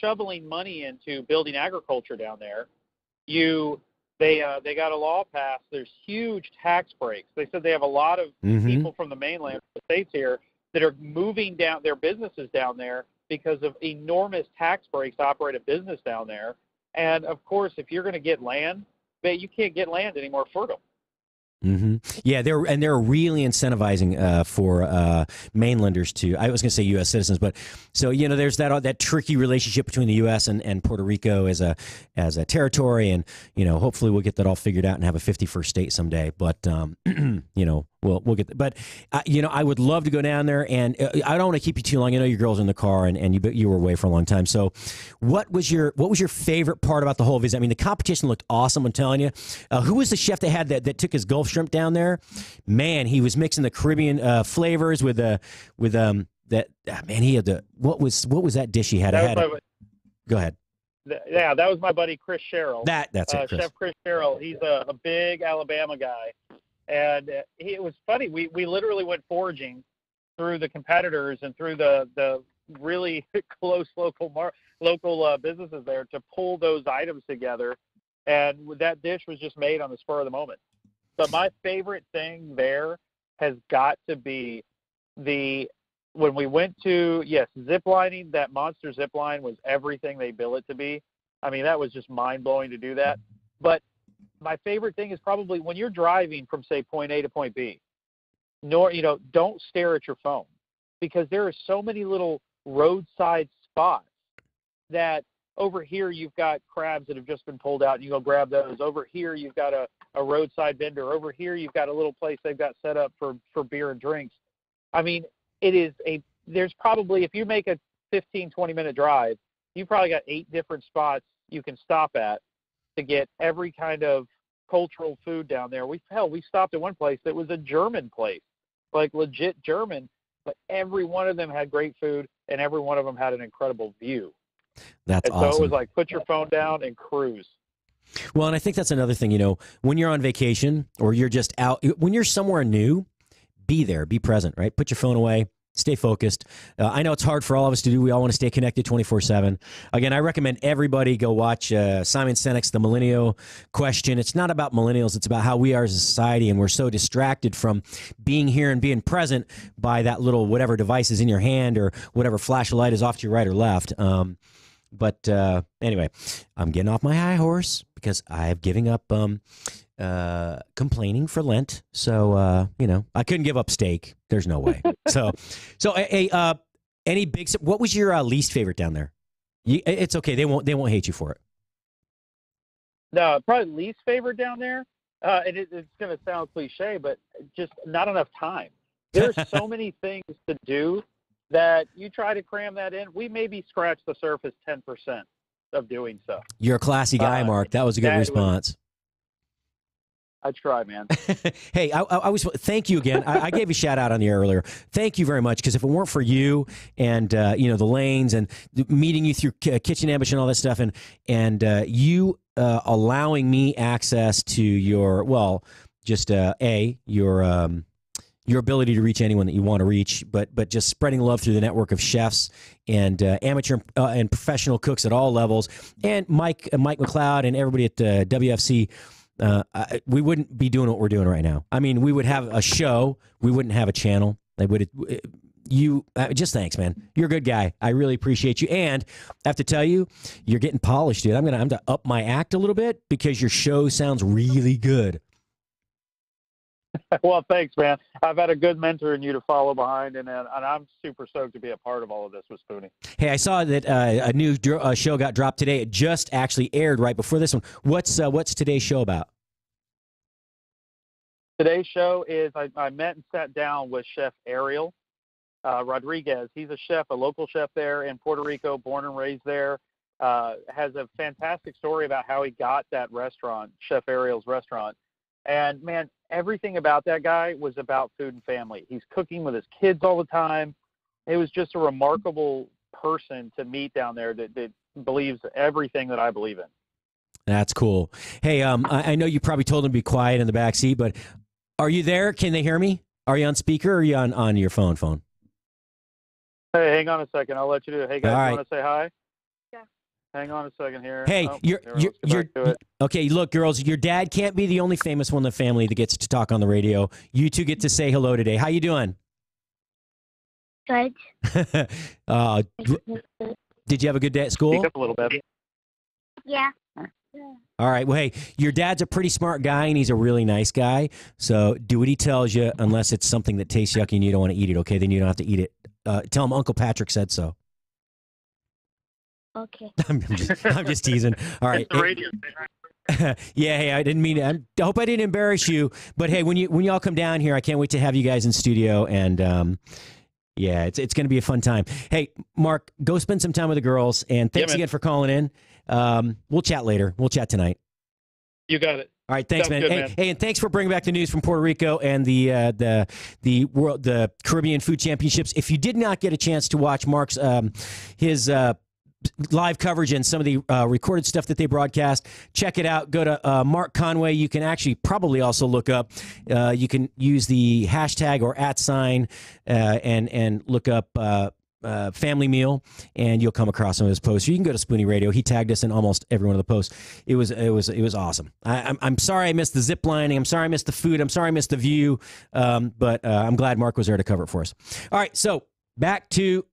shoveling money into building agriculture down there. They got a law passed. There's huge tax breaks. They said they have a lot of people from the mainland, the states here, that are moving down their businesses down there because of enormous tax breaks to operate a business down there. And of course, if you're going to get land, you can't get land any more fertile. Yeah, they're really incentivizing for mainlanders to. I was going to say U.S. citizens, but so there's that tricky relationship between the U.S. and Puerto Rico as a territory, and hopefully we'll get that all figured out and have a 51st state someday. But we'll get that. But I would love to go down there, and I don't want to keep you too long. I know your girl's in the car, and you were away for a long time. So, what was your favorite part about the whole visit? I mean, the competition looked awesome. I'm telling you. Who was the chef they had that took his Gulf shrimp down there? Man, he was mixing the Caribbean flavors with that. Man, he had what was that dish he had? Go ahead. Yeah, that was my buddy Chris Sherrill. That's it, Chris. Chef Chris Sherrill. He's a big Alabama guy. And it was funny. We literally went foraging through the competitors and through the really close local businesses there to pull those items together. And that dish was just made on the spur of the moment. But my favorite thing there, has got to be when we went to, zip lining, that monster zip line was everything they bill it to be. I mean, that was just mind-blowing to do that. But my favorite thing is probably when you're driving from, say, point A to point B, don't stare at your phone, because there are so many little roadside spots that over here you've got crabs that have just been pulled out and you go grab those. Over here you've got a roadside vendor. Over here you've got a little place they've got set up for beer and drinks. I mean, there's probably, if you make a 15, 20-minute drive, you've probably got 8 different spots you can stop at to get every kind of cultural food down there. We stopped at one place that was a German place, like legit German, but every one of them had great food and every one of them had an incredible view. That's awesome. So it was like, put your phone down and cruise. Well, and I think that's another thing, when you're on vacation or you're just out, when you're somewhere new, be there, be present, right? Put your phone away. Stay focused. I know it's hard for all of us to do. We all want to stay connected 24/7. Again, I recommend everybody go watch Simon Sinek's The Millennial Question. It's not about millennials. It's about how we are as a society, and we're so distracted from being here and being present by that little whatever device is in your hand or whatever flashlight is off to your right or left. But anyway, I'm getting off my high horse because I'm giving up complaining for Lent. So, I couldn't give up steak. There's no way. So any big, what was your least favorite down there? It's okay. They won't hate you for it. No, probably least favorite down there. And it's going to sound cliche, but just not enough time. There's so many things to do that you try to cram that in. We maybe scratch the surface 10% of doing so. You're a classy guy, Mark. That was a good response. I try, man. Hey, I was. Thank you again. I gave you a shout out on the air earlier. Thank you very much, because if it weren't for you and the lanes and meeting you through Kitchen Ambush and all that stuff, and you allowing me access to your your ability to reach anyone that you want to reach, but just spreading love through the network of chefs and amateur and professional cooks at all levels, and Mike McLeod and everybody at WFC. We wouldn't be doing what we're doing right now. I mean, we would have a show. We wouldn't have a channel. Just thanks, man. You're a good guy. I really appreciate you. And I have to tell you, you're getting polished, dude. I'm gonna up my act a little bit because your show sounds really good. Well, thanks, man. I've had a good mentor in you to follow behind, and I'm super stoked to be a part of all of this with Spoony. Hey, I saw that a new show got dropped today. It just actually aired right before this one. What's today's show about? Today's show is I met and sat down with Chef Ariel Rodriguez. He's a chef, a local chef there in Puerto Rico, born and raised there. Has a fantastic story about how he got that restaurant, Chef Ariel's restaurant. And, man, everything about that guy was about food and family. He's cooking with his kids all the time. It was just a remarkable person to meet down there that believes everything that I believe in. That's cool. Hey, I know you probably told him to be quiet in the back seat, but are you there? Can they hear me? Are you on speaker or are you on your phone? Hey, hang on a second. I'll let you do it. Hey, guys, right. You want to say hi? Yeah. Hang on a second here. Hey, you're okay. Look, girls, your dad can't be the only famous one in the family that gets to talk on the radio. You two get to say hello today. How you doing? Good. Did you have a good day at school? Speak up a little bit. Yeah. All right. Well, hey, your dad's a pretty smart guy, and he's a really nice guy. So do what he tells you, unless it's something that tastes yucky and you don't want to eat it, okay? Then you don't have to eat it. Tell him Uncle Patrick said so. Okay. I'm just teasing. All right. Yeah, hey, I didn't mean to. I hope I didn't embarrass you. But, hey, when you all come down here, I can't wait to have you guys in studio. And, yeah, it's going to be a fun time. Hey, Mark, go spend some time with the girls. And thanks again for calling in. We'll chat later. We'll chat tonight. You got it. All right, thanks, man. Good, Hey, and thanks for bringing back the news from Puerto Rico and the Caribbean Food Championships. If you did not get a chance to watch Mark's his live coverage and some of the recorded stuff that they broadcast, check it out. Go to Mark Conway. You can actually probably also look up. You can use the hashtag or @ and look up family meal, and you'll come across some of his posts. You can go to Spoony Radio. He tagged us in almost every one of the posts. It was awesome. I'm sorry I missed the zip lining. I'm sorry I missed the food. I'm sorry I missed the view. But I'm glad Mark was there to cover it for us. All right, so back to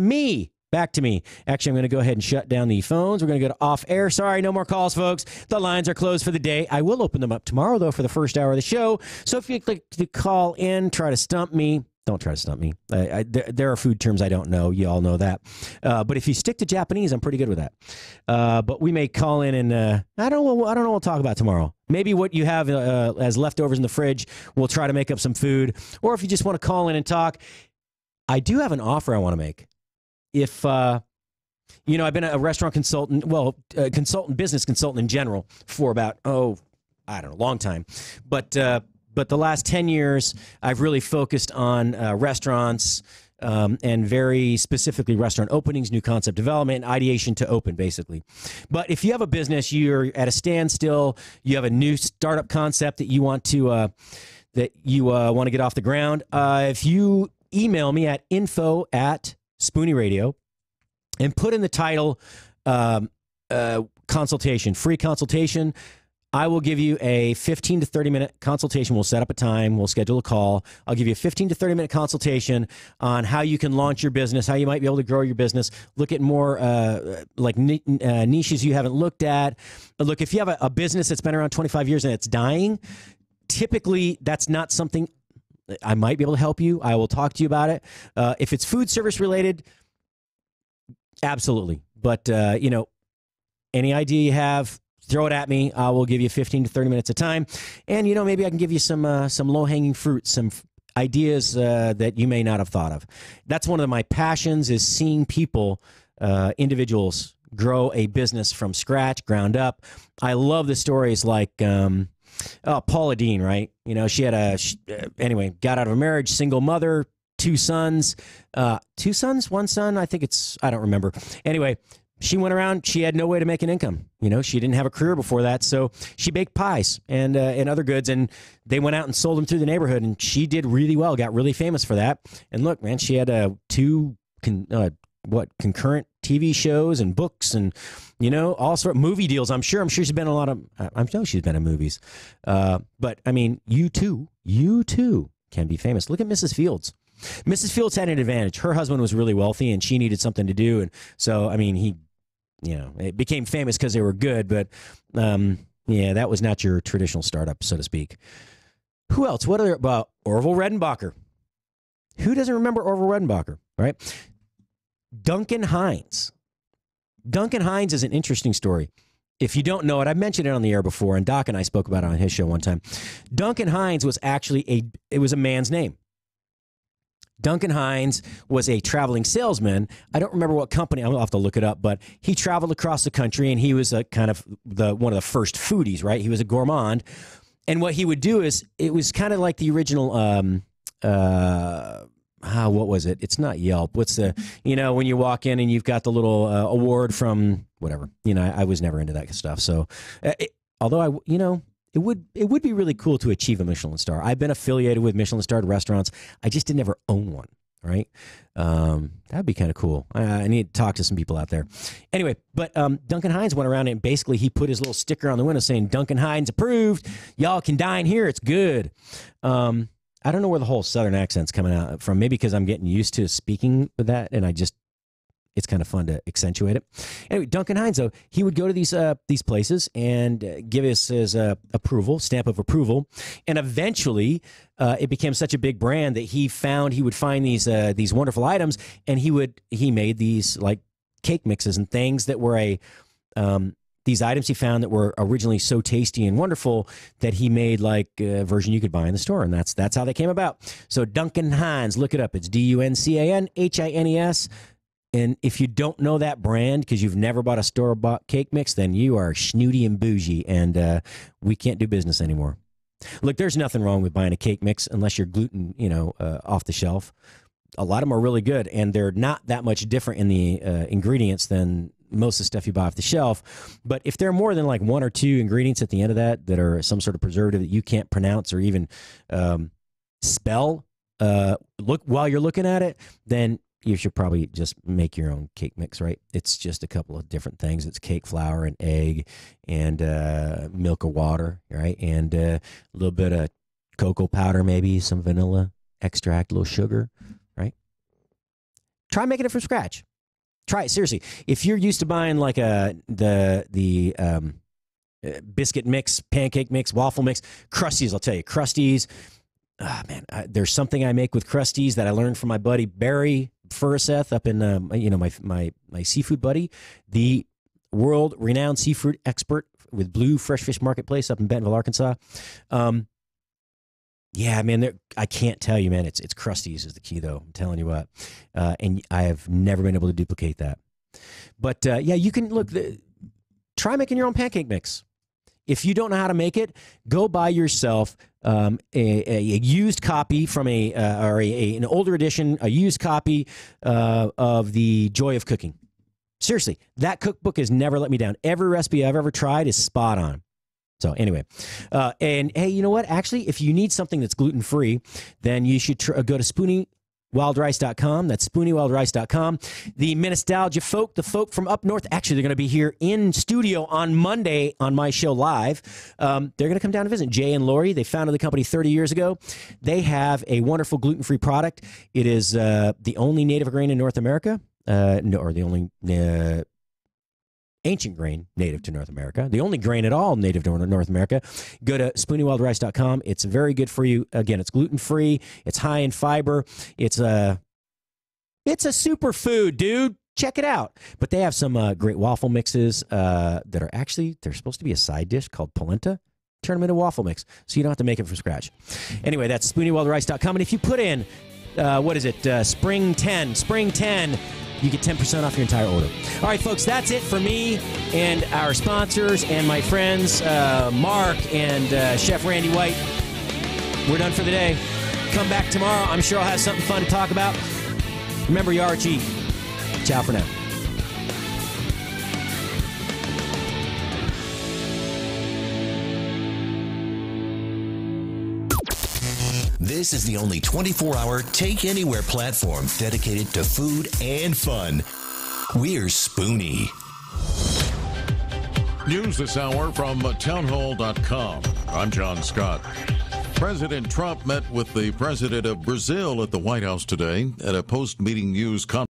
me. Actually, I'm going to go ahead and shut down the phones. We're going to go to off air. Sorry, no more calls, folks. The lines are closed for the day. I will open them up tomorrow, though, for the first hour of the show. So if you'd like to call in, try to stump me. Don't try to stump me. There are food terms I don't know. You all know that. But if you stick to Japanese, I'm pretty good with that. But we may call in and I don't know what we'll talk about tomorrow. Maybe what you have as leftovers in the fridge, we'll try to make up some food. Or if you just want to call in and talk, I do have an offer I want to make. If, I've been a restaurant consultant, business consultant in general for about, a long time. But the last 10 years, I've really focused on restaurants and very specifically restaurant openings, new concept development, ideation to open, basically. But if you have a business, you're at a standstill, you have a new startup concept that you want to get off the ground, if you email me at info@Spoony Radio and put in the title consultation, free consultation, I will give you a 15 to 30 minute consultation. We'll set up a time. We'll schedule a call. I'll give you a 15 to 30 minute consultation on how you can launch your business, how you might be able to grow your business, look at more niches you haven't looked at. Look, if you have a business that's been around 25 years and it's dying, typically that's not something I might be able to help you. I will talk to you about it. If it's food service related, absolutely. But, any idea you have, throw it at me. I will give you 15 to 30 minutes of time. And, maybe I can give you some low-hanging fruit, some ideas that you may not have thought of. That's one of my passions is seeing people, individuals, grow a business from scratch, ground up. I love the stories like Paula Deen, right? She had got out of a marriage, single mother, two sons, one son. I don't remember. Anyway, she went around, she had no way to make an income. She didn't have a career before that. So she baked pies and other goods, and they went out and sold them through the neighborhood. And she did really well, got really famous for that. And look, man, she had two concurrent TV shows and books and, all sort of movie deals. I'm sure she's been I know she's been in movies. But I mean, you too can be famous. Look at Mrs. Fields. Mrs. Fields had an advantage. Her husband was really wealthy and she needed something to do. And so, I mean, it became famous because they were good, but, that was not your traditional startup, so to speak. Who else? What other about Orville Redenbacher? Who doesn't remember Orville Redenbacher, right? Duncan Hines. Duncan Hines is an interesting story. If you don't know it, I've mentioned it on the air before, and Doc and I spoke about it on his show one time. Duncan Hines was actually a man's name. Duncan Hines was a traveling salesman. I don't remember what company. I'll have to look it up, but he traveled across the country, and he was one of the first foodies, right? He was a gourmand. And what he would do is, it was kind of like the original, what was it? It's not Yelp. What's the, when you walk in and you've got the little award from whatever. I was never into that stuff. So, although it would be really cool to achieve a Michelin star. I've been affiliated with Michelin starred restaurants. I just did never own one, right? That'd be kind of cool. I need to talk to some people out there. Anyway, but Duncan Hines went around and basically he put his little sticker on the window saying, Duncan Hines approved. Y'all can dine here. It's good. I don't know where the whole Southern accent's coming out from. Maybe because I'm getting used to speaking with that, and it's kind of fun to accentuate it. Anyway, Duncan Hines, though, he would go to these places and give us his stamp of approval, and eventually it became such a big brand that he would find these wonderful items, and he made these like cake mixes and things that were these items he found that were originally so tasty and wonderful that he made like a version you could buy in the store, and that's how they came about. So Duncan Hines, look it up. It's DUNCANHINES. And if you don't know that brand because you've never bought a store-bought cake mix, then you are snooty and bougie, and we can't do business anymore. Look, there's nothing wrong with buying a cake mix unless you're gluten, off the shelf. A lot of them are really good, and they're not that much different in the ingredients than most of the stuff you buy off the shelf. But if there are more than like one or two ingredients at the end of that are some sort of preservative that you can't pronounce or even spell, look while you're looking at it, then you should probably just make your own cake mix, right? It's just a couple of different things. It's cake flour and egg and milk or water, right? And a little bit of cocoa powder, maybe some vanilla extract, a little sugar, right? Try making it from scratch. Try it, seriously. If you're used to buying like the biscuit mix, pancake mix, waffle mix, Krusties, I'll tell you, Krusties. There's something I make with Krusties that I learned from my buddy Barry Furseth up in my seafood buddy, the world-renowned seafood expert with Blue Fresh Fish Marketplace up in Bentonville, Arkansas. Yeah, man, I can't tell you, man. It's Krusties is the key, though. I'm telling you what, and I have never been able to duplicate that. But yeah, you can try making your own pancake mix. If you don't know how to make it, go buy yourself a used copy from an older edition, a used copy of The Joy of Cooking. Seriously, that cookbook has never let me down. Every recipe I've ever tried is spot on. So anyway, and hey, you know what? Actually, if you need something that's gluten-free, then you should go to SpoonyWildRice.com. That's SpoonyWildRice.com. The Nostalgia folk, the folk from up north, actually, they're going to be here in studio on Monday on my show live. They're going to come down to visit. Jay and Lori, they founded the company 30 years ago. They have a wonderful gluten-free product. It is the only native grain in North America, or the only ancient grain native to North America, the only grain at all native to North America. Go to SpoonyWildRice.com. It's very good for you. Again, it's gluten-free. It's high in fiber. It's a superfood, dude. Check it out. But they have some great waffle mixes that are actually, they're supposed to be a side dish called polenta. Turn them into waffle mix so you don't have to make it from scratch. Anyway, that's SpoonyWildRice.com. And if you put in, Spring 10, you get 10% off your entire order. All right, folks, that's it for me and our sponsors and my friends, Mark and Chef Randy White. We're done for the day. Come back tomorrow. I'm sure I'll have something fun to talk about. Remember, you are cheap. Ciao for now. This is the only 24-hour take-anywhere platform dedicated to food and fun. We're Spoony. News this hour from townhall.com. I'm John Scott. President Trump met with the president of Brazil at the White House today at a post-meeting news conference.